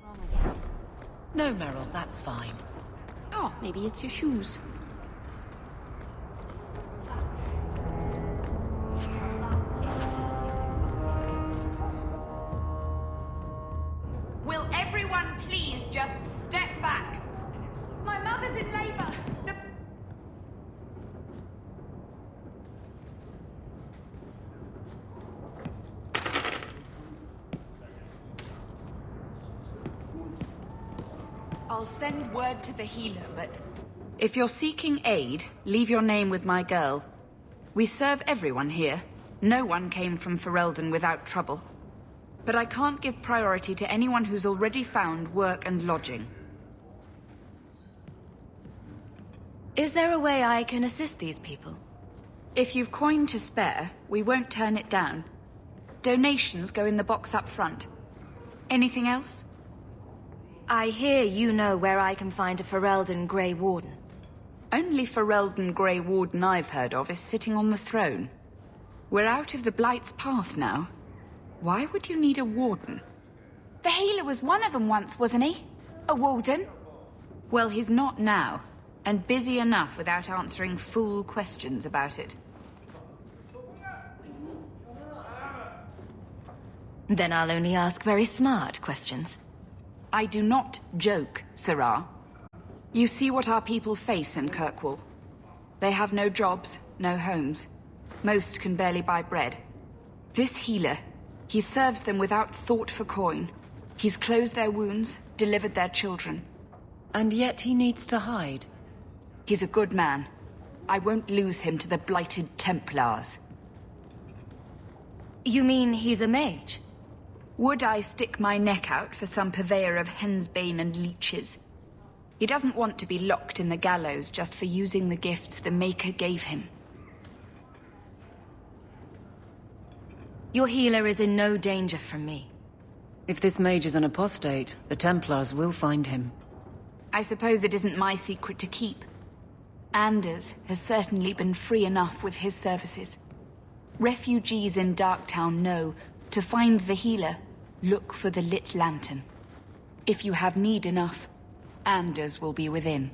Wrong again? No, Meryl, that's fine. Oh, maybe it's your shoes. Will everyone please just step back? My mother's in labor. I'll send word to the healer, but... If you're seeking aid, leave your name with my girl. We serve everyone here. No one came from Ferelden without trouble. But I can't give priority to anyone who's already found work and lodging. Is there a way I can assist these people? If you've coin to spare, we won't turn it down. Donations go in the box up front. Anything else? I hear you know where I can find a Ferelden Grey Warden. Only Ferelden Grey Warden I've heard of is sitting on the throne. We're out of the Blight's path now. Why would you need a warden? The healer was one of them once, wasn't he? A warden? Well, he's not now, and busy enough without answering fool questions about it. Then I'll only ask very smart questions. I do not joke, Sirrah. You see what our people face in Kirkwall. They have no jobs, no homes. Most can barely buy bread. This healer, he serves them without thought for coin. He's closed their wounds, delivered their children. And yet he needs to hide. He's a good man. I won't lose him to the blighted Templars. You mean he's a mage? Would I stick my neck out for some purveyor of hensbane and leeches? He doesn't want to be locked in the gallows just for using the gifts the Maker gave him. Your healer is in no danger from me. If this mage is an apostate, the Templars will find him. I suppose it isn't my secret to keep. Anders has certainly been free enough with his services. Refugees in Darktown know to find the healer, look for the lit lantern. If you have need enough, Anders will be within.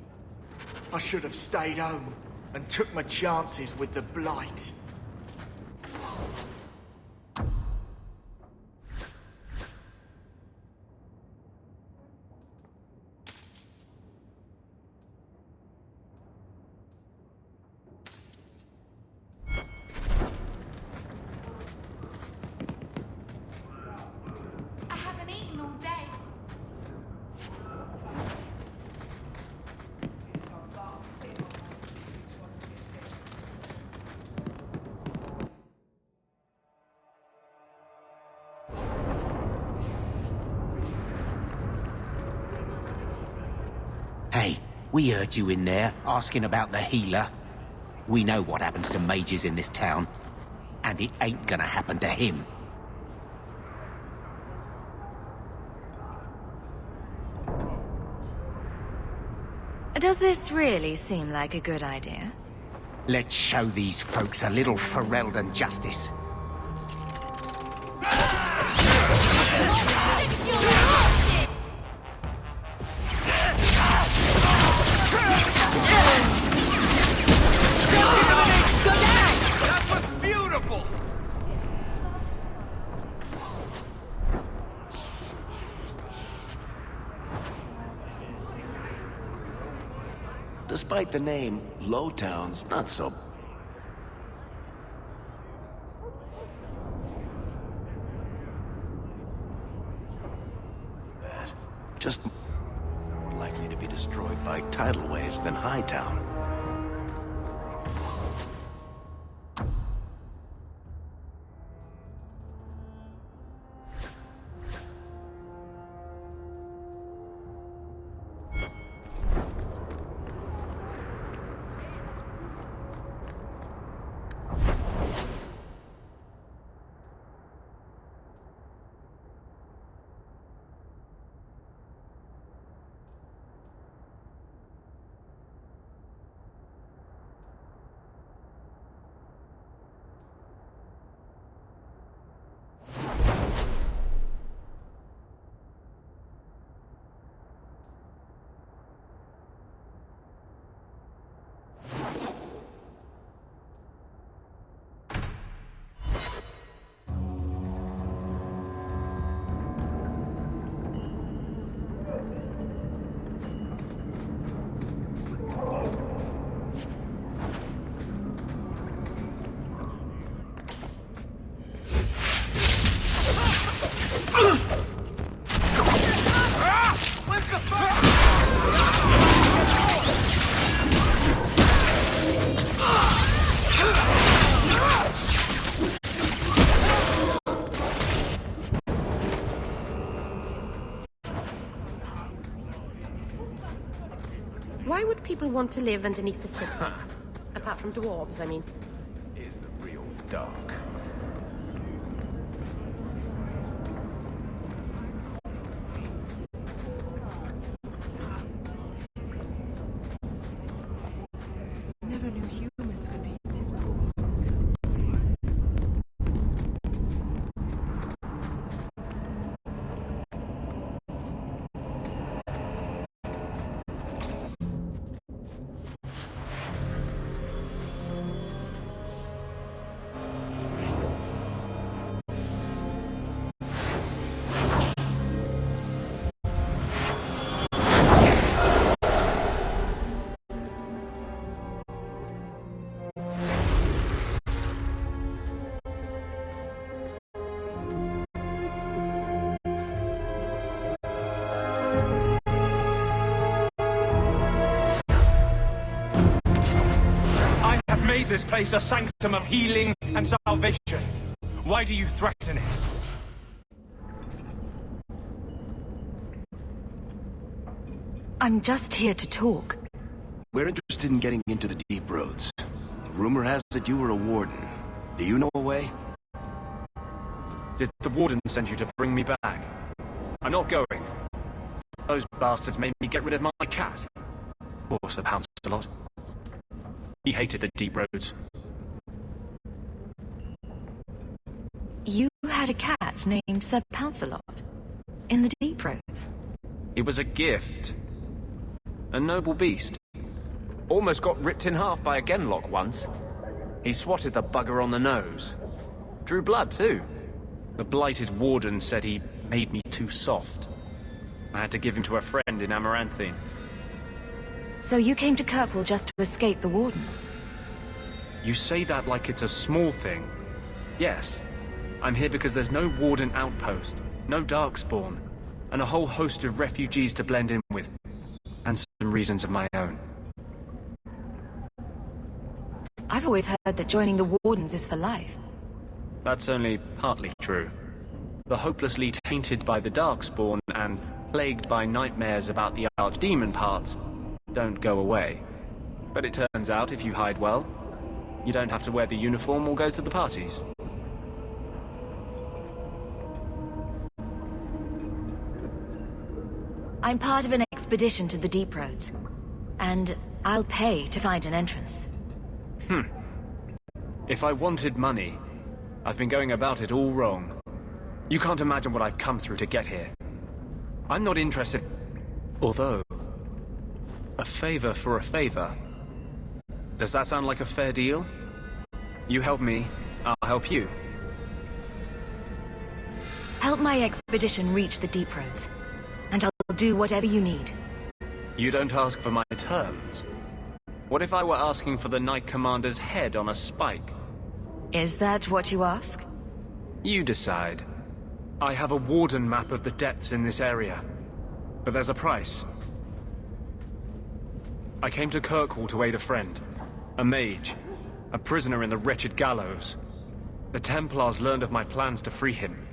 I should have stayed home and took my chances with the Blight. Hey, we heard you in there, asking about the healer. We know what happens to mages in this town, and it ain't gonna happen to him. Does this really seem like a good idea? Let's show these folks a little Ferelden justice. That was beautiful! Despite the name, Lowtown's not so bad. Just more likely to be destroyed by tidal waves than Hightown. Why would people want to live underneath the city? Apart from dwarves, I mean. Is the real dark. Never knew humans could be this poor. Made this place a sanctum of healing and salvation. Why do you threaten it? I'm just here to talk. We're interested in getting into the deep roads. Rumor has it you were a warden. Do you know a way? Did the warden send you to bring me back? I'm not going. Those bastards made me get rid of my cat. Poor Sir pounced a lot. He hated the deep roads. You had a cat named Sir Pouncelot in the deep roads. It was a gift. A noble beast. Almost got ripped in half by a genlock once. He swatted the bugger on the nose. Drew blood, too. The blighted warden said he made me too soft. I had to give him to a friend in Amaranthine. So you came to Kirkwall just to escape the wardens? You say that like it's a small thing. Yes. I'm here because there's no warden outpost, no darkspawn, and a whole host of refugees to blend in with. And some reasons of my own. I've always heard that joining the wardens is for life. That's only partly true. The hopelessly tainted by the darkspawn and plagued by nightmares about the archdemon parts don't go away. But it turns out if you hide well, you don't have to wear the uniform or go to the parties. I'm part of an expedition to the deep roads, and I'll pay to find an entrance. If I wanted money, I've been going about it all wrong. You can't imagine what I've come through to get here. I'm not interested... Although... a favor for a favor. Does that sound like a fair deal? You help me, I'll help you. Help my expedition reach the deep roads, and I'll do whatever you need. You don't ask for my terms. What if I were asking for the Knight Commander's head on a spike? Is that what you ask? You decide. I have a warden map of the depths in this area, but there's a price. I came to Kirkwall to aid a friend, a mage, a prisoner in the wretched gallows. The Templars learned of my plans to free him.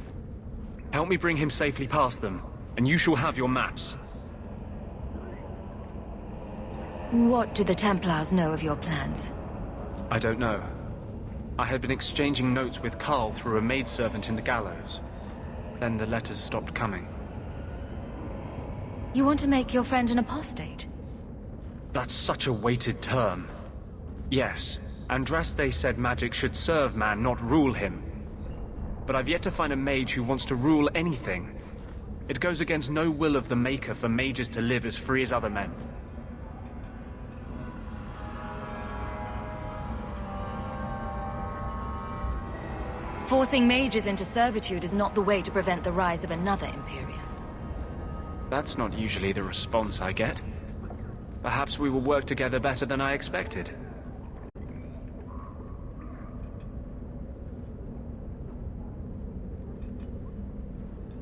Help me bring him safely past them, and you shall have your maps. What do the Templars know of your plans? I don't know. I had been exchanging notes with Carl through a maidservant in the gallows. Then the letters stopped coming. You want to make your friend an apostate? That's such a weighted term. Yes, Andraste said magic should serve man, not rule him. But I've yet to find a mage who wants to rule anything. It goes against no will of the Maker for mages to live as free as other men. Forcing mages into servitude is not the way to prevent the rise of another Imperium. That's not usually the response I get. Perhaps we will work together better than I expected.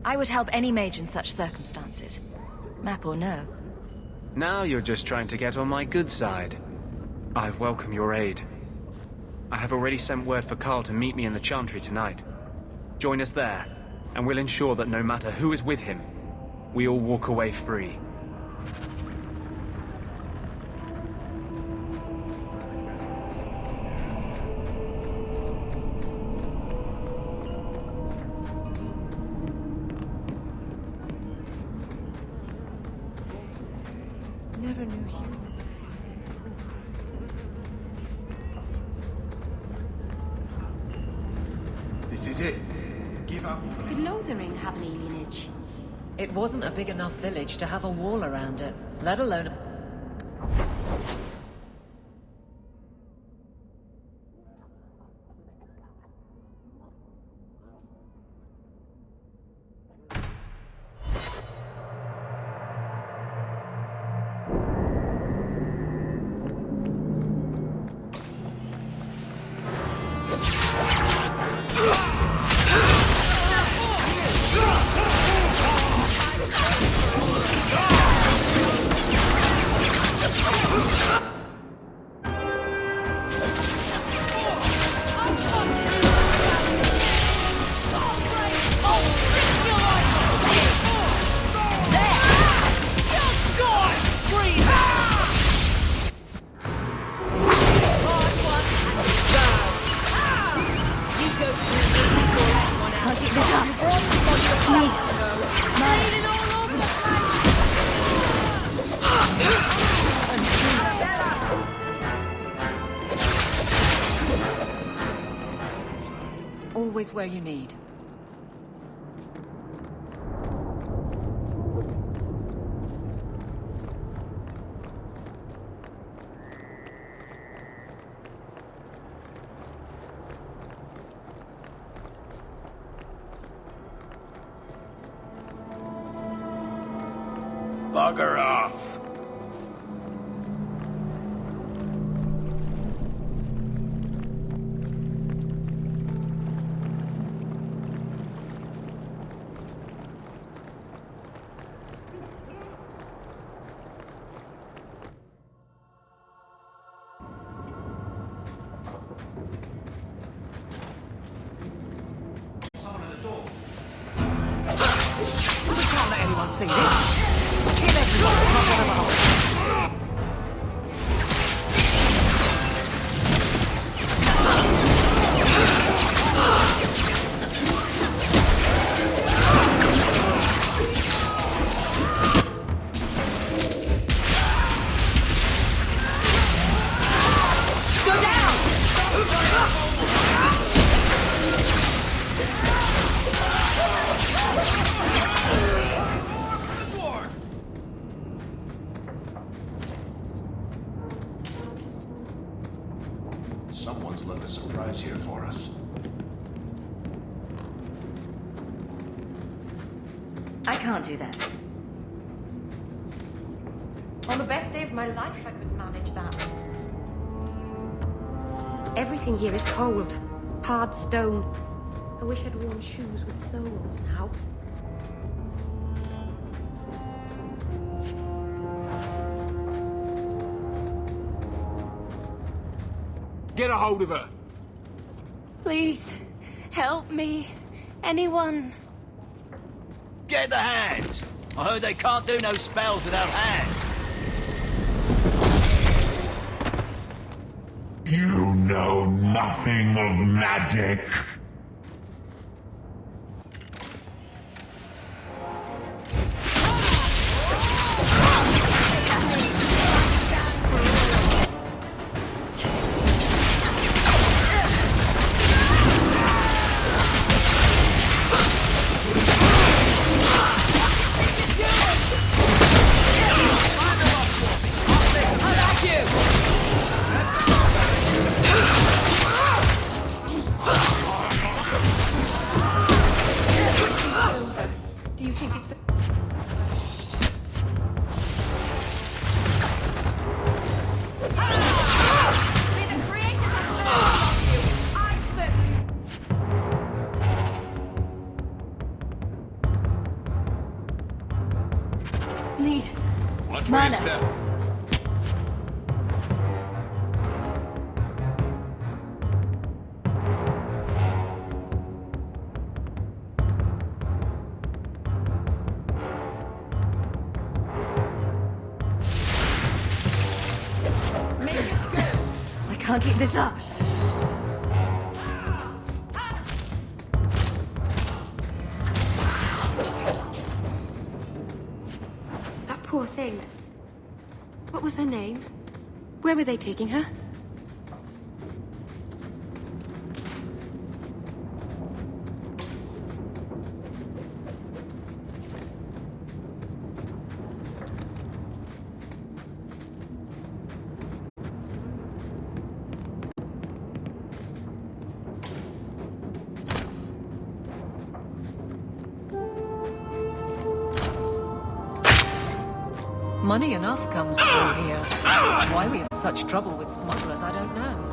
I would help any mage in such circumstances. Map or no. Now you're just trying to get on my good side. I welcome your aid. I have already sent word for Carl to meet me in the Chantry tonight. Join us there, and we'll ensure that no matter who is with him, we all walk away free. never knew humans. This is it. Give up. Could Lothering have an alienage? It wasn't a big enough village to have a wall around it, let alone a... Always where you need. Bugger off! See this? Kill everyone, not one of ours. Go down! Someone's left a surprise here for us. I can't do that. On the best day of my life, I could manage that. Everything here is cold. Hard stone. I wish I'd worn shoes with soles now. Get a hold of her! Please, help me. Anyone. Get the hands! I heard they can't do no spells without hands. You know nothing of magic. Do you think it's... Need Watch where you step. I can't keep this up. That poor thing. What was her name? Where were they taking her? Money enough comes through here. Why we have such trouble with smugglers, I don't know.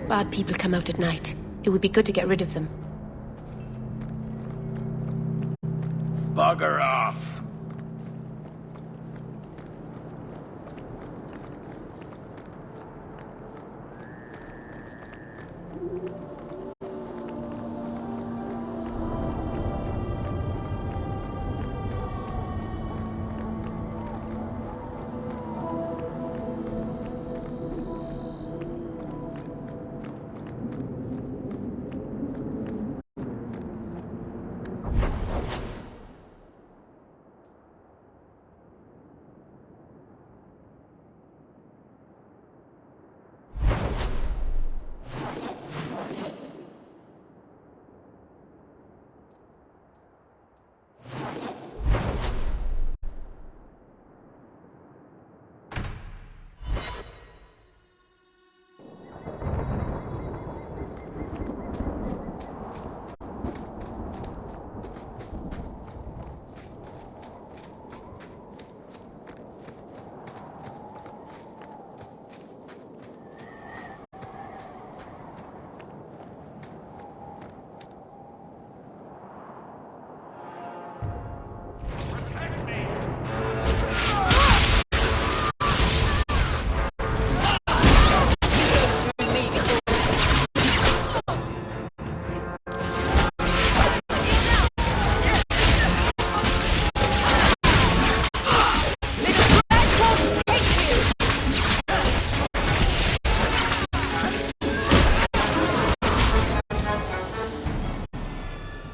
Bad people come out at night. It would be good to get rid of them. Bugger off!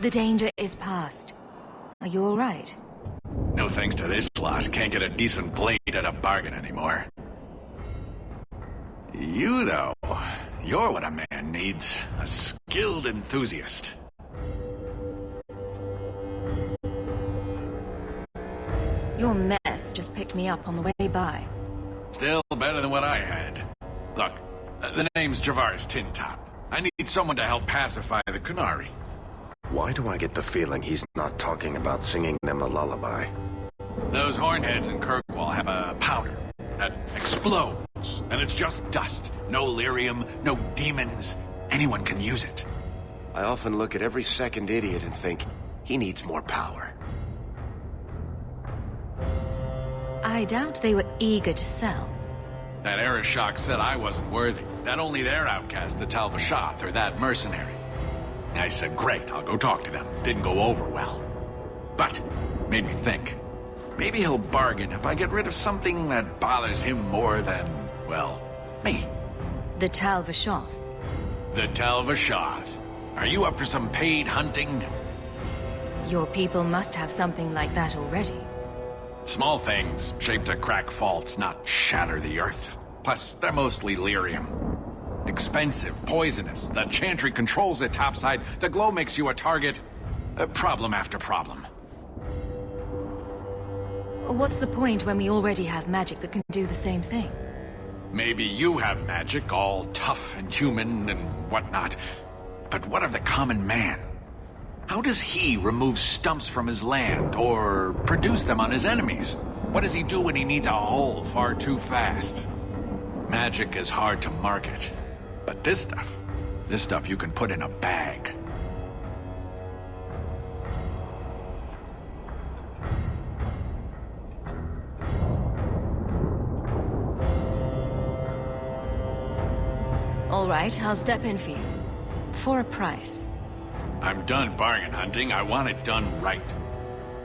The danger is past. Are you all right? No thanks to this lot, can't get a decent blade at a bargain anymore. You, though, you're what a man needs. A skilled enthusiast. Your mess just picked me up on the way by. Still better than what I had. Look, the name's Javar's Tin Top. I need someone to help pacify the Kunari. Why do I get the feeling he's not talking about singing them a lullaby? Those hornheads in Kirkwall have a powder that explodes, and it's just dust. No lyrium, no demons. Anyone can use it. I often look at every second idiot and think, he needs more power. I doubt they were eager to sell. That Arishok said I wasn't worthy. That only their outcast, the Talvashath, or that mercenary. I said, great, I'll go talk to them. Didn't go over well. But, made me think. Maybe he'll bargain if I get rid of something that bothers him more than, well, me. The Talvashath. The Talvashath. Are you up for some paid hunting? Your people must have something like that already. Small things, shaped to crack faults, not shatter the earth. Plus, they're mostly lyrium. Expensive, poisonous. The Chantry controls it topside. The glow makes you a target. Problem after problem. What's the point when we already have magic that can do the same thing? Maybe you have magic, all tough and human and whatnot. But what of the common man? How does he remove stumps from his land, or produce them on his enemies? What does he do when he needs a hole far too fast? Magic is hard to market. But this stuff you can put in a bag. All right, I'll step in for you. For a price. I'm done bargain hunting. I want it done right.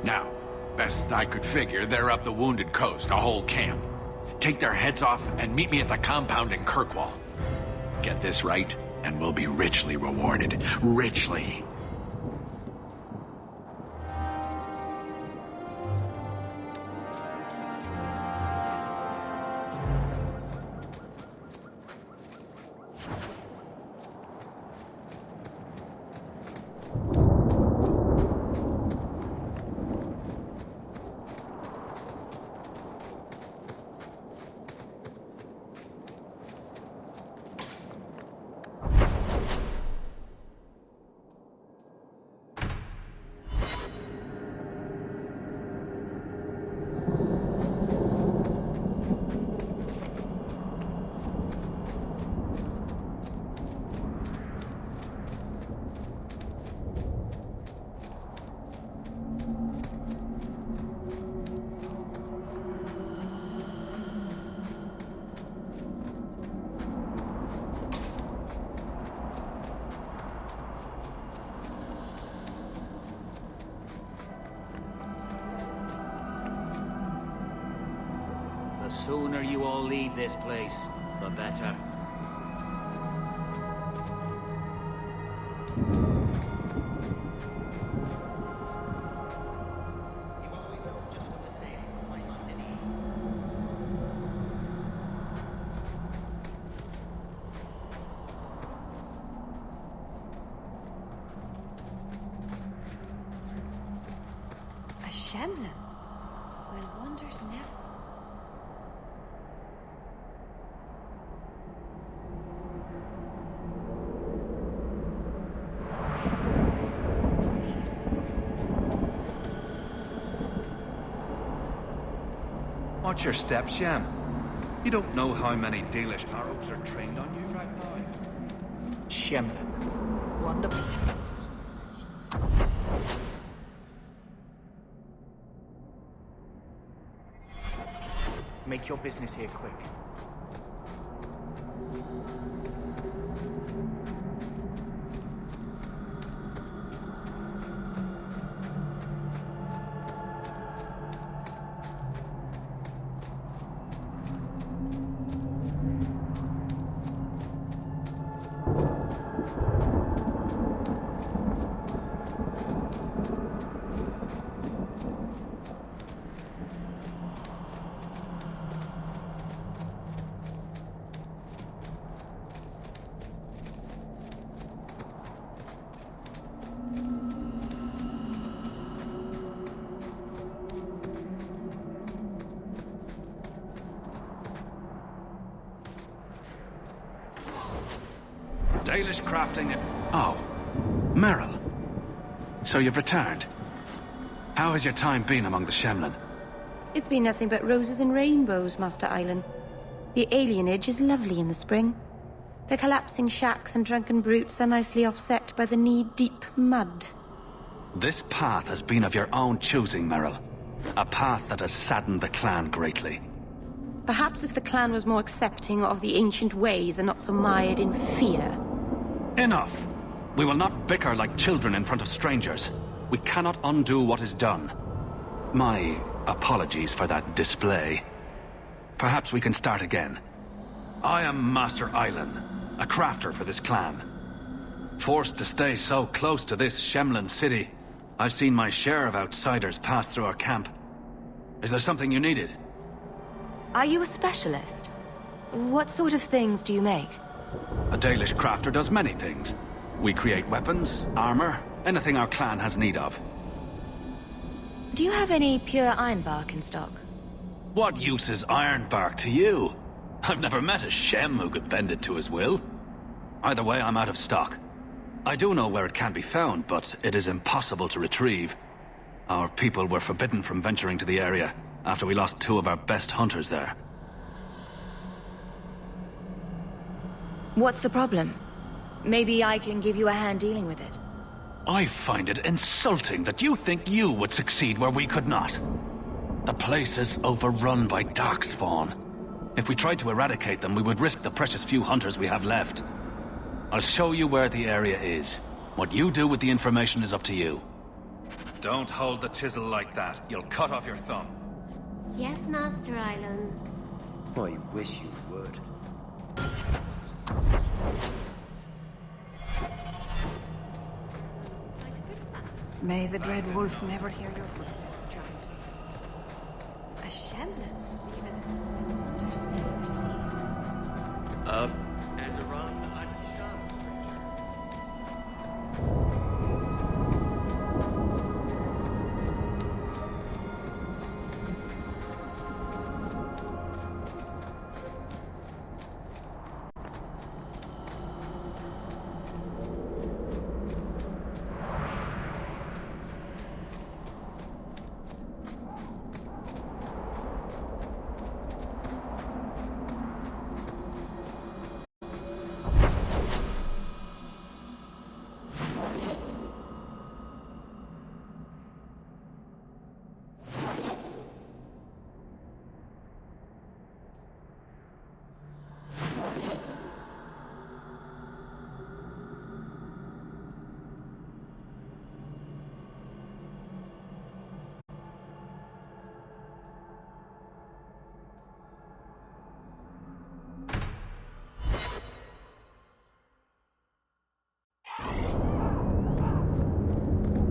Now, Best I could figure, they're up the Wounded Coast, a whole camp. Take their heads off and meet me at the compound in Kirkwall. Get this right, and we'll be richly rewarded. Richly. The sooner you all leave this place, the better. A Shemlin? Well, wonders never... Watch your step, Shem. You don't know how many Dalish arrows are trained on you right now. Shemlin. Wonderful. Make your business here quick. Dalish crafting and... Oh. Merrill. So you've returned. How has your time been among the Shemlin? It's been nothing but roses and rainbows, Master Island. The alienage is lovely in the spring. The collapsing shacks and drunken brutes are nicely offset by the knee-deep mud. This path has been of your own choosing, Merrill. A path that has saddened the clan greatly. Perhaps if the clan was more accepting of the ancient ways and not so mired in fear. Enough! We will not bicker like children in front of strangers. We cannot undo what is done. My apologies for that display. Perhaps we can start again. I am Master Island, a crafter for this clan. Forced to stay so close to this Shemlin city, I've seen my share of outsiders pass through our camp. Is there something you needed? Are you a specialist? What sort of things do you make? A Dalish crafter does many things. We create weapons, armor, anything our clan has need of. Do you have any pure ironbark in stock? What use is ironbark to you? I've never met a Shem who could bend it to his will. Either way, I'm out of stock. I do know where it can be found, but it is impossible to retrieve. Our people were forbidden from venturing to the area after we lost 2 of our best hunters there. What's the problem? Maybe I can give you a hand dealing with it. I find it insulting that you think you would succeed where we could not. The place is overrun by darkspawn. If we tried to eradicate them, we would risk the precious few hunters we have left. I'll show you where the area is. What you do with the information is up to you. Don't hold the chisel like that. You'll cut off your thumb. Yes, Master Island. I wish you would. May the dread wolf never hear your footsteps, child. A shemlin, even wonders never cease. And around the Anti-Shams,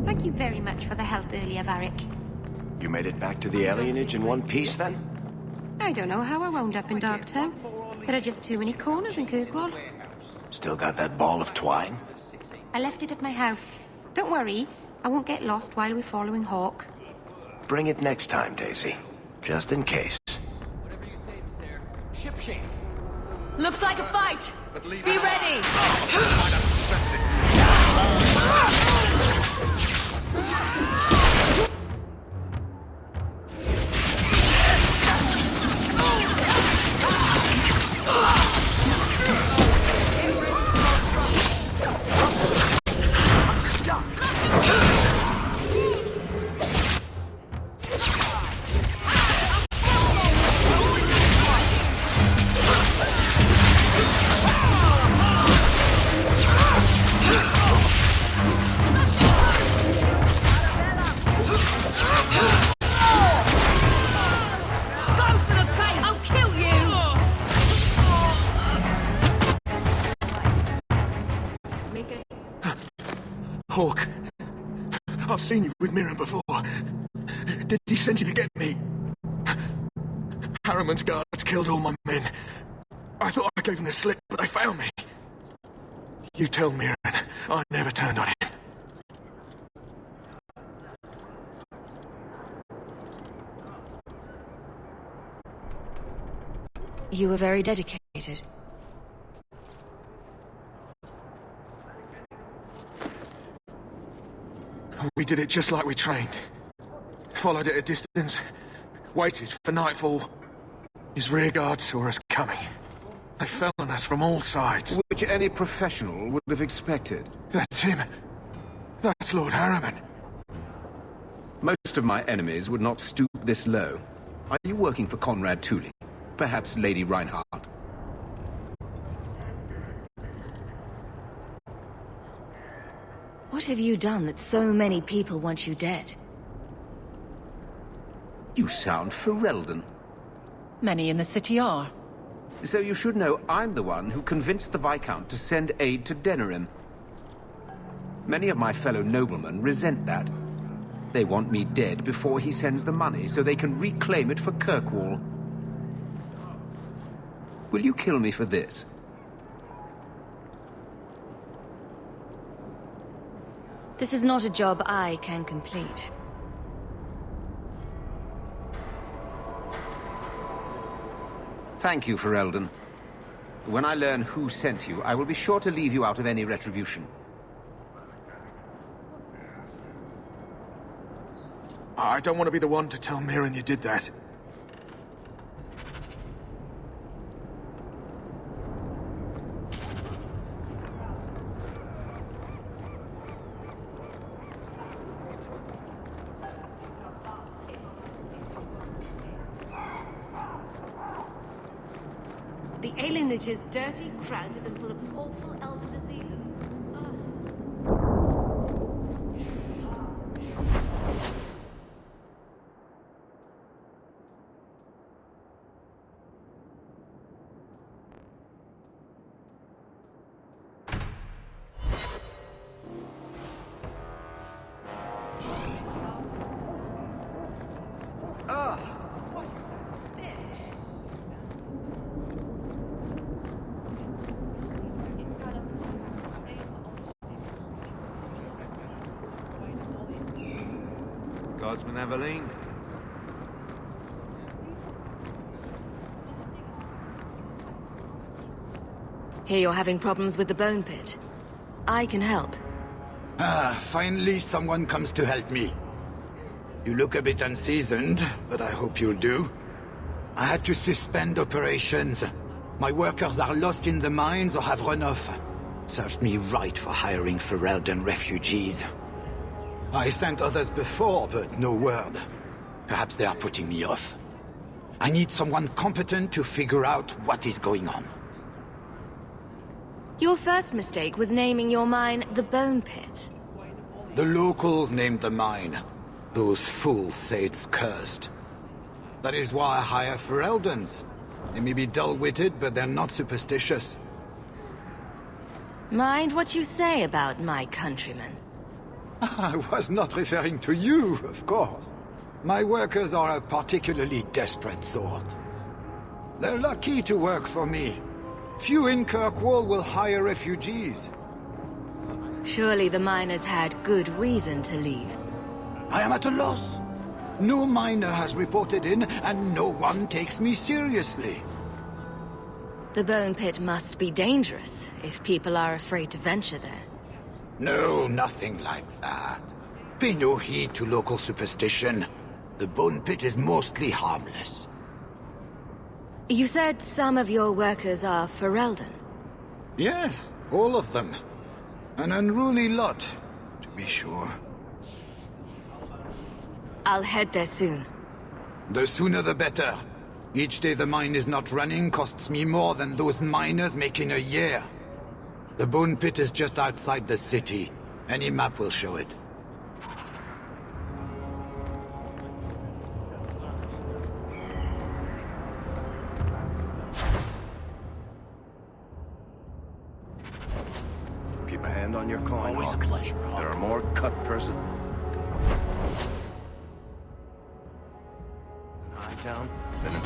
Thank you very much for the help earlier, Varric. You made it back to the alienage in one piece, then? I don't know how I wound up in Darktown. There are just too many corners in Kirkwall. Still got that ball of twine? I left it at my house. Don't worry, I won't get lost while we're following Hawke. Bring it next time, Daisy. Just in case. Whatever you say, Miss Eyre. Ship shape. Looks like a fight! Be ready! Hawke, I've seen you with Mirren before. Did he send you to get me? Harriman's guards killed all my men. I thought I gave them the slip, but they found me. You tell Mirren I never turned on him. You were very dedicated. We did it just like we trained. Followed at a distance, waited for nightfall. His rearguard saw us coming. They fell on us from all sides. Which any professional would have expected. That's him. That's Lord Harriman. Most of my enemies would not stoop this low. Are you working for Conrad Tooley? Perhaps Lady Reinhardt? What have you done that so many people want you dead? You sound Ferelden. Many in the city are. So you should know I'm the one who convinced the Viscount to send aid to Denerim. Many of my fellow noblemen resent that. They want me dead before he sends the money, so they can reclaim it for Kirkwall. Will you kill me for this? This is not a job I can complete. Thank you, Ferelden. When I learn who sent you, I will be sure to leave you out of any retribution. I don't want to be the one to tell Mirren you did that. The alienage is dirty, crowded, and full of awful elven diseases. Guardsman Eveline. Hear you're having problems with the bone pit. I can help. Ah, finally someone comes to help me. You look a bit unseasoned, but I hope you'll do. I had to suspend operations. My workers are lost in the mines or have run off. Served me right for hiring Ferelden refugees. I sent others before, but no word. Perhaps they are putting me off. I need someone competent to figure out what is going on. Your first mistake was naming your mine the Bone Pit. The locals named the mine. Those fools say it's cursed. That is why I hire Fereldens. They may be dull-witted, but they're not superstitious. Mind what you say about my countrymen. I was not referring to you, of course. My workers are a particularly desperate sort. They're lucky to work for me. Few in Kirkwall will hire refugees. Surely the miners had good reason to leave. I am at a loss. No miner has reported in, and no one takes me seriously. The Bone Pit must be dangerous, if people are afraid to venture there. No, nothing like that. Pay no heed to local superstition. The Bone Pit is mostly harmless. You said some of your workers are Ferelden? Yes, all of them. An unruly lot, to be sure. I'll head there soon. The sooner the better. Each day the mine is not running costs me more than those miners make in a year. The Bone Pit is just outside the city. Any map will show it. Keep a hand on your coin, Always Hawke. a pleasure, Hawke. There are more cut person. In Hightown, then in...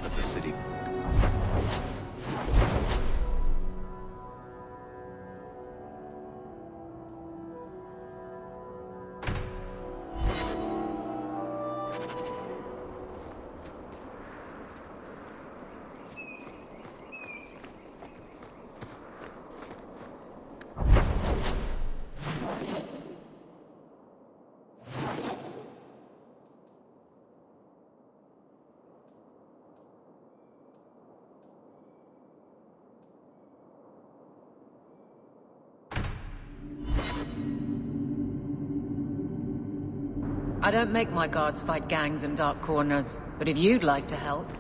of the city. I don't make my guards fight gangs in dark corners, but if you'd like to help...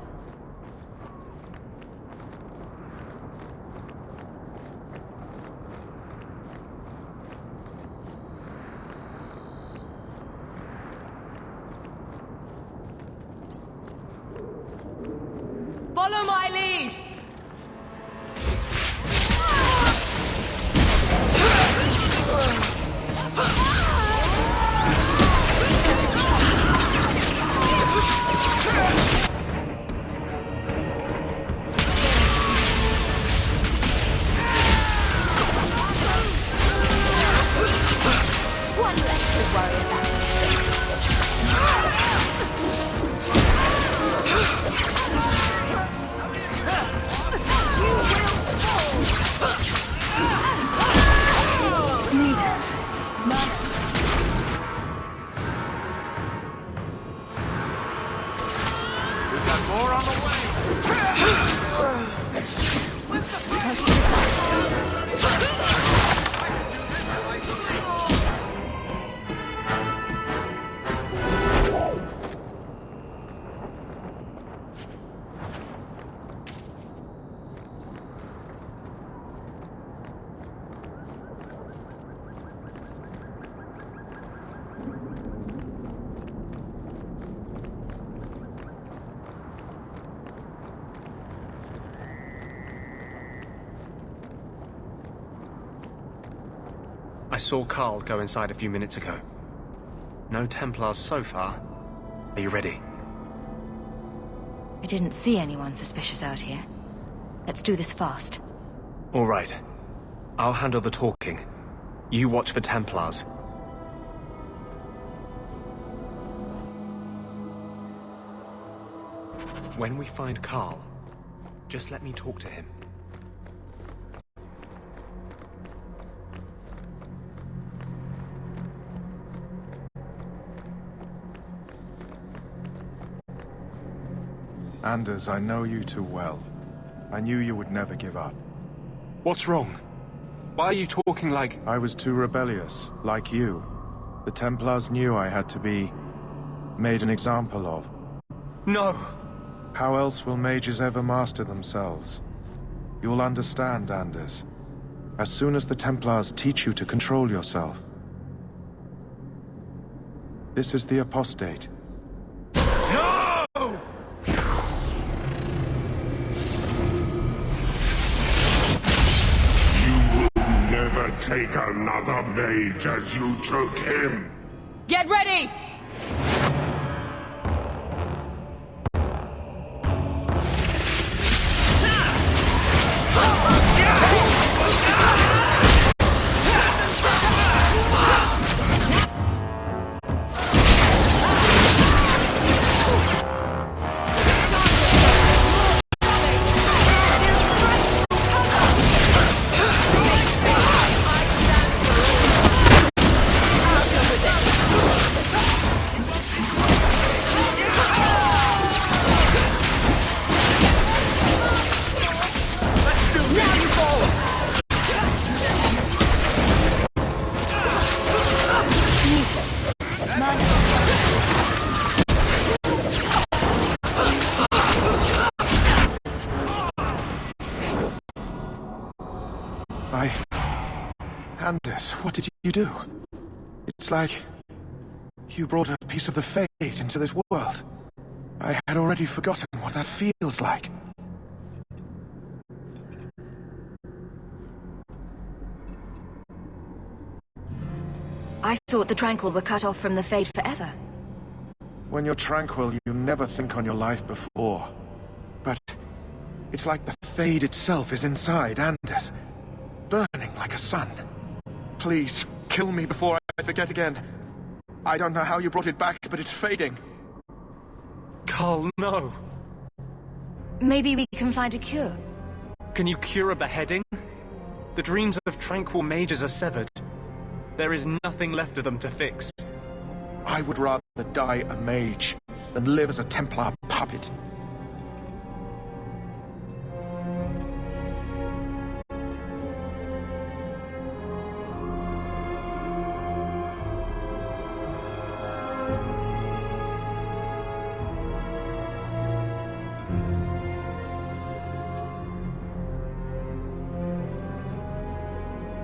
Follow my lead! saw Carl go inside a few minutes ago. No Templars so far. Are you ready? I didn't see anyone suspicious out here. Let's do this fast. All right. I'll handle the talking. You watch for Templars. When we find Carl, just let me talk to him. Anders, I know you too well. I knew you would never give up. What's wrong? Why are you talking like... I was too rebellious, like you. The Templars knew I had to be... made an example of. No! How else will mages ever master themselves? You'll understand, Anders. As soon as the Templars teach you to control yourself. This is the apostate. No! Never take another mage as you took him. Get ready! Anders, what did you do? It's like... you brought a piece of the fate into this world. I had already forgotten what that feels like. I thought the Tranquil were cut off from the Fade forever. When you're tranquil, you never think on your life before. But it's like the Fade itself is inside Anders, burning like a sun. Please, kill me before I forget again. I don't know how you brought it back, but it's fading. Carl, no. Maybe we can find a cure. Can you cure a beheading? The dreams of tranquil mages are severed. There is nothing left of them to fix. I would rather die a mage than live as a Templar puppet.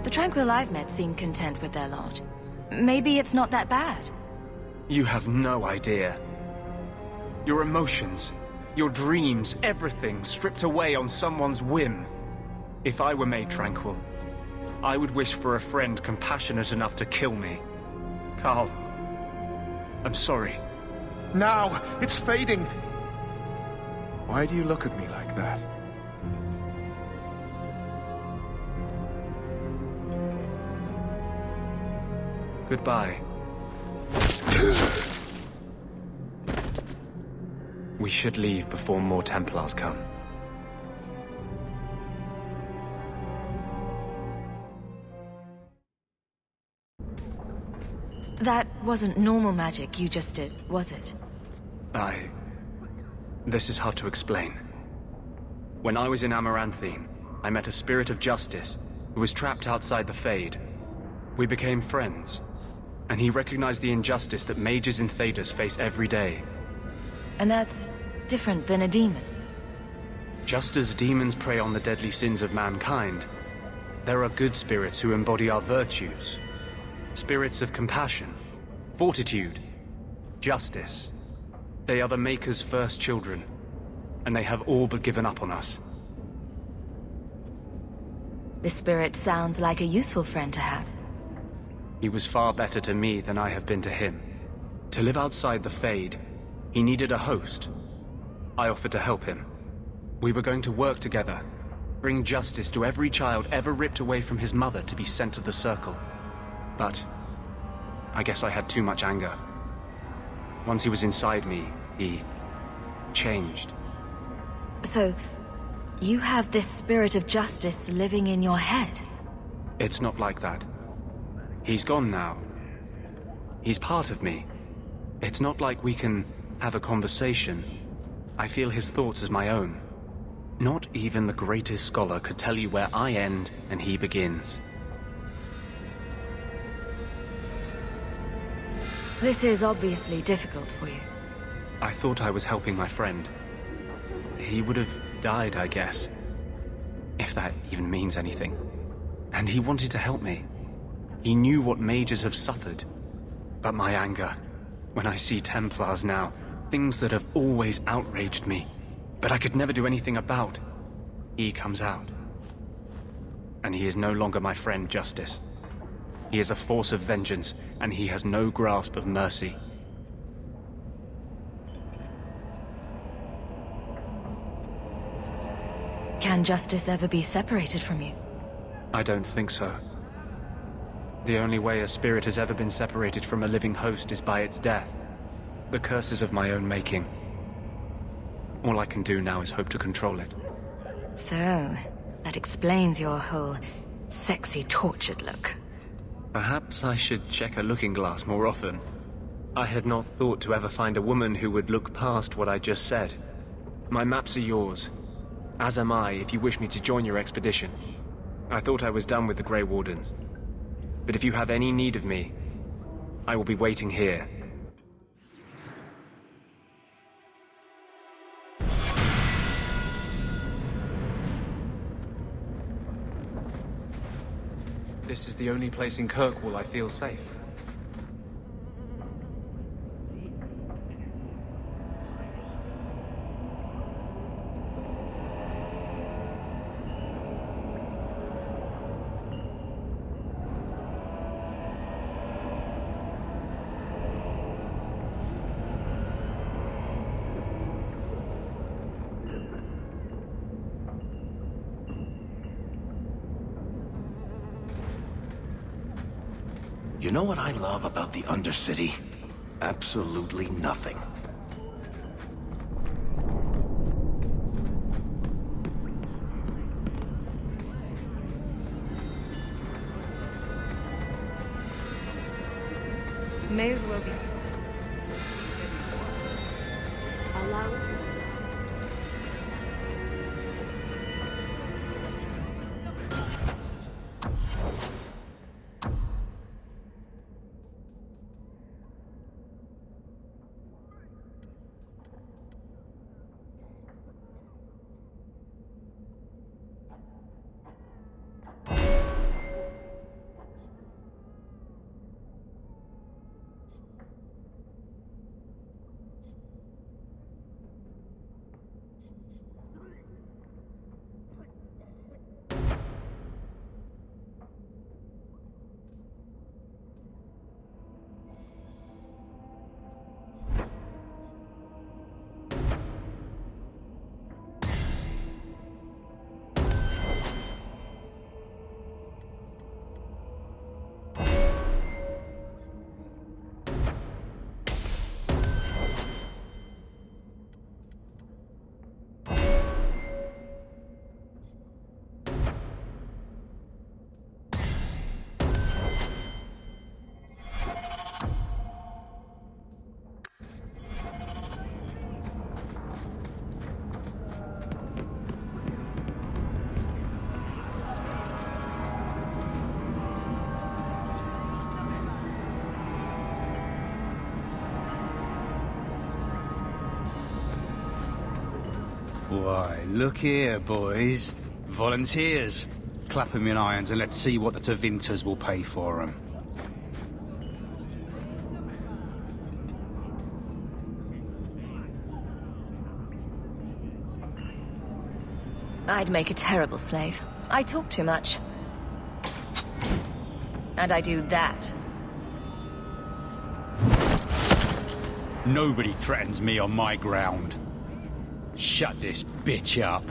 The Tranquil I've met seem content with their lot. Maybe it's not that bad. You have no idea. Your emotions, your dreams, everything stripped away on someone's whim. If I were made tranquil, I would wish for a friend compassionate enough to kill me. Carl, I'm sorry. Now, it's fading. Why do you look at me like that? Goodbye. We should leave before more Templars come. That wasn't normal magic you just did, was it? This is hard to explain. When I was in Amaranthine, I met a spirit of justice who was trapped outside the Fade. We became friends, and he recognized the injustice that mages in Thedas face every day. And that's different than a demon. Just as demons prey on the deadly sins of mankind, there are good spirits who embody our virtues. Spirits of compassion, fortitude, justice. They are the Maker's first children, and they have all but given up on us. This spirit sounds like a useful friend to have. He was far better to me than I have been to him. To live outside the Fade, he needed a host. I offered to help him. We were going to work together, bring justice to every child ever ripped away from his mother to be sent to the Circle. But I guess I had too much anger. Once he was inside me, he changed. So, you have this spirit of justice living in your head? It's not like that. He's gone now. He's part of me. It's not like we can have a conversation. I feel his thoughts as my own. Not even the greatest scholar could tell you where I end and he begins. This is obviously difficult for you. I thought I was helping my friend. He would have died, I guess. If that even means anything. And he wanted to help me. He knew what mages have suffered. But my anger, when I see Templars now, things that have always outraged me, but I could never do anything about, he comes out. And he is no longer my friend, Justice. He is a force of vengeance, and he has no grasp of mercy. Can justice ever be separated from you? I don't think so. The only way a spirit has ever been separated from a living host is by its death. The curse is of my own making. All I can do now is hope to control it. So, that explains your whole sexy, tortured look. Perhaps I should check a looking glass more often. I had not thought to ever find a woman who would look past what I just said. My maps are yours. As am I, if you wish me to join your expedition. I thought I was done with the Grey Wardens. But if you have any need of me, I will be waiting here. This is the only place in Kirkwall I feel safe. You know what I love about the Undercity? Absolutely nothing. May as well be. Allow it. Why, look here, boys. Volunteers. Clap them in irons and let's see what the Tevinters will pay for them. I'd make a terrible slave. I talk too much. And I do that Nobody threatens me on my ground. Shut this bitch up.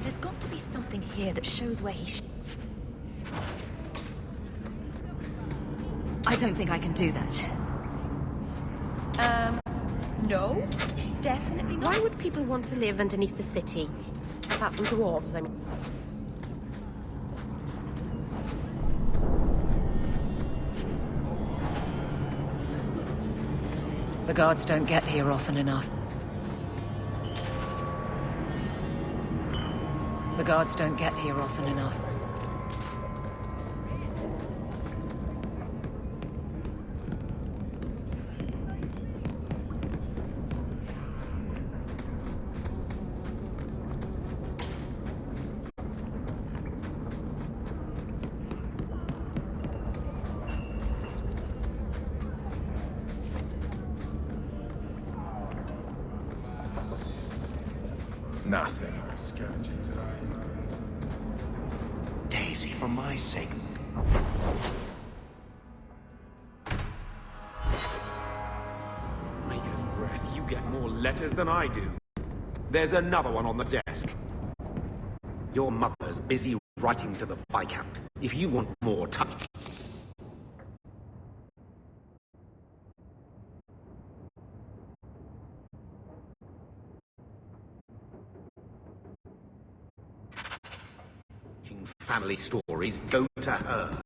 There's got to be something here that shows where he I don't think I can do that. No? Definitely not. Why would people want to live underneath the city? Apart from dwarves, I mean. The guards don't get here often enough. The guards don't get here often enough. Nothing worth scavenging today. Daisy, for my sake. Maker's breath, you get more letters than I do. There's another one on the desk. Your mother's busy writing to the Viscount. If you want more touch... family stories, go to her.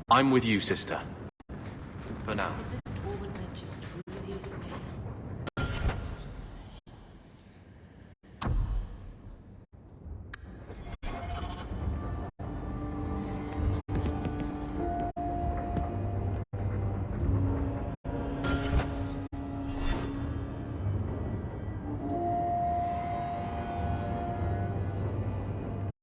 I'm with you, sister. For now. Is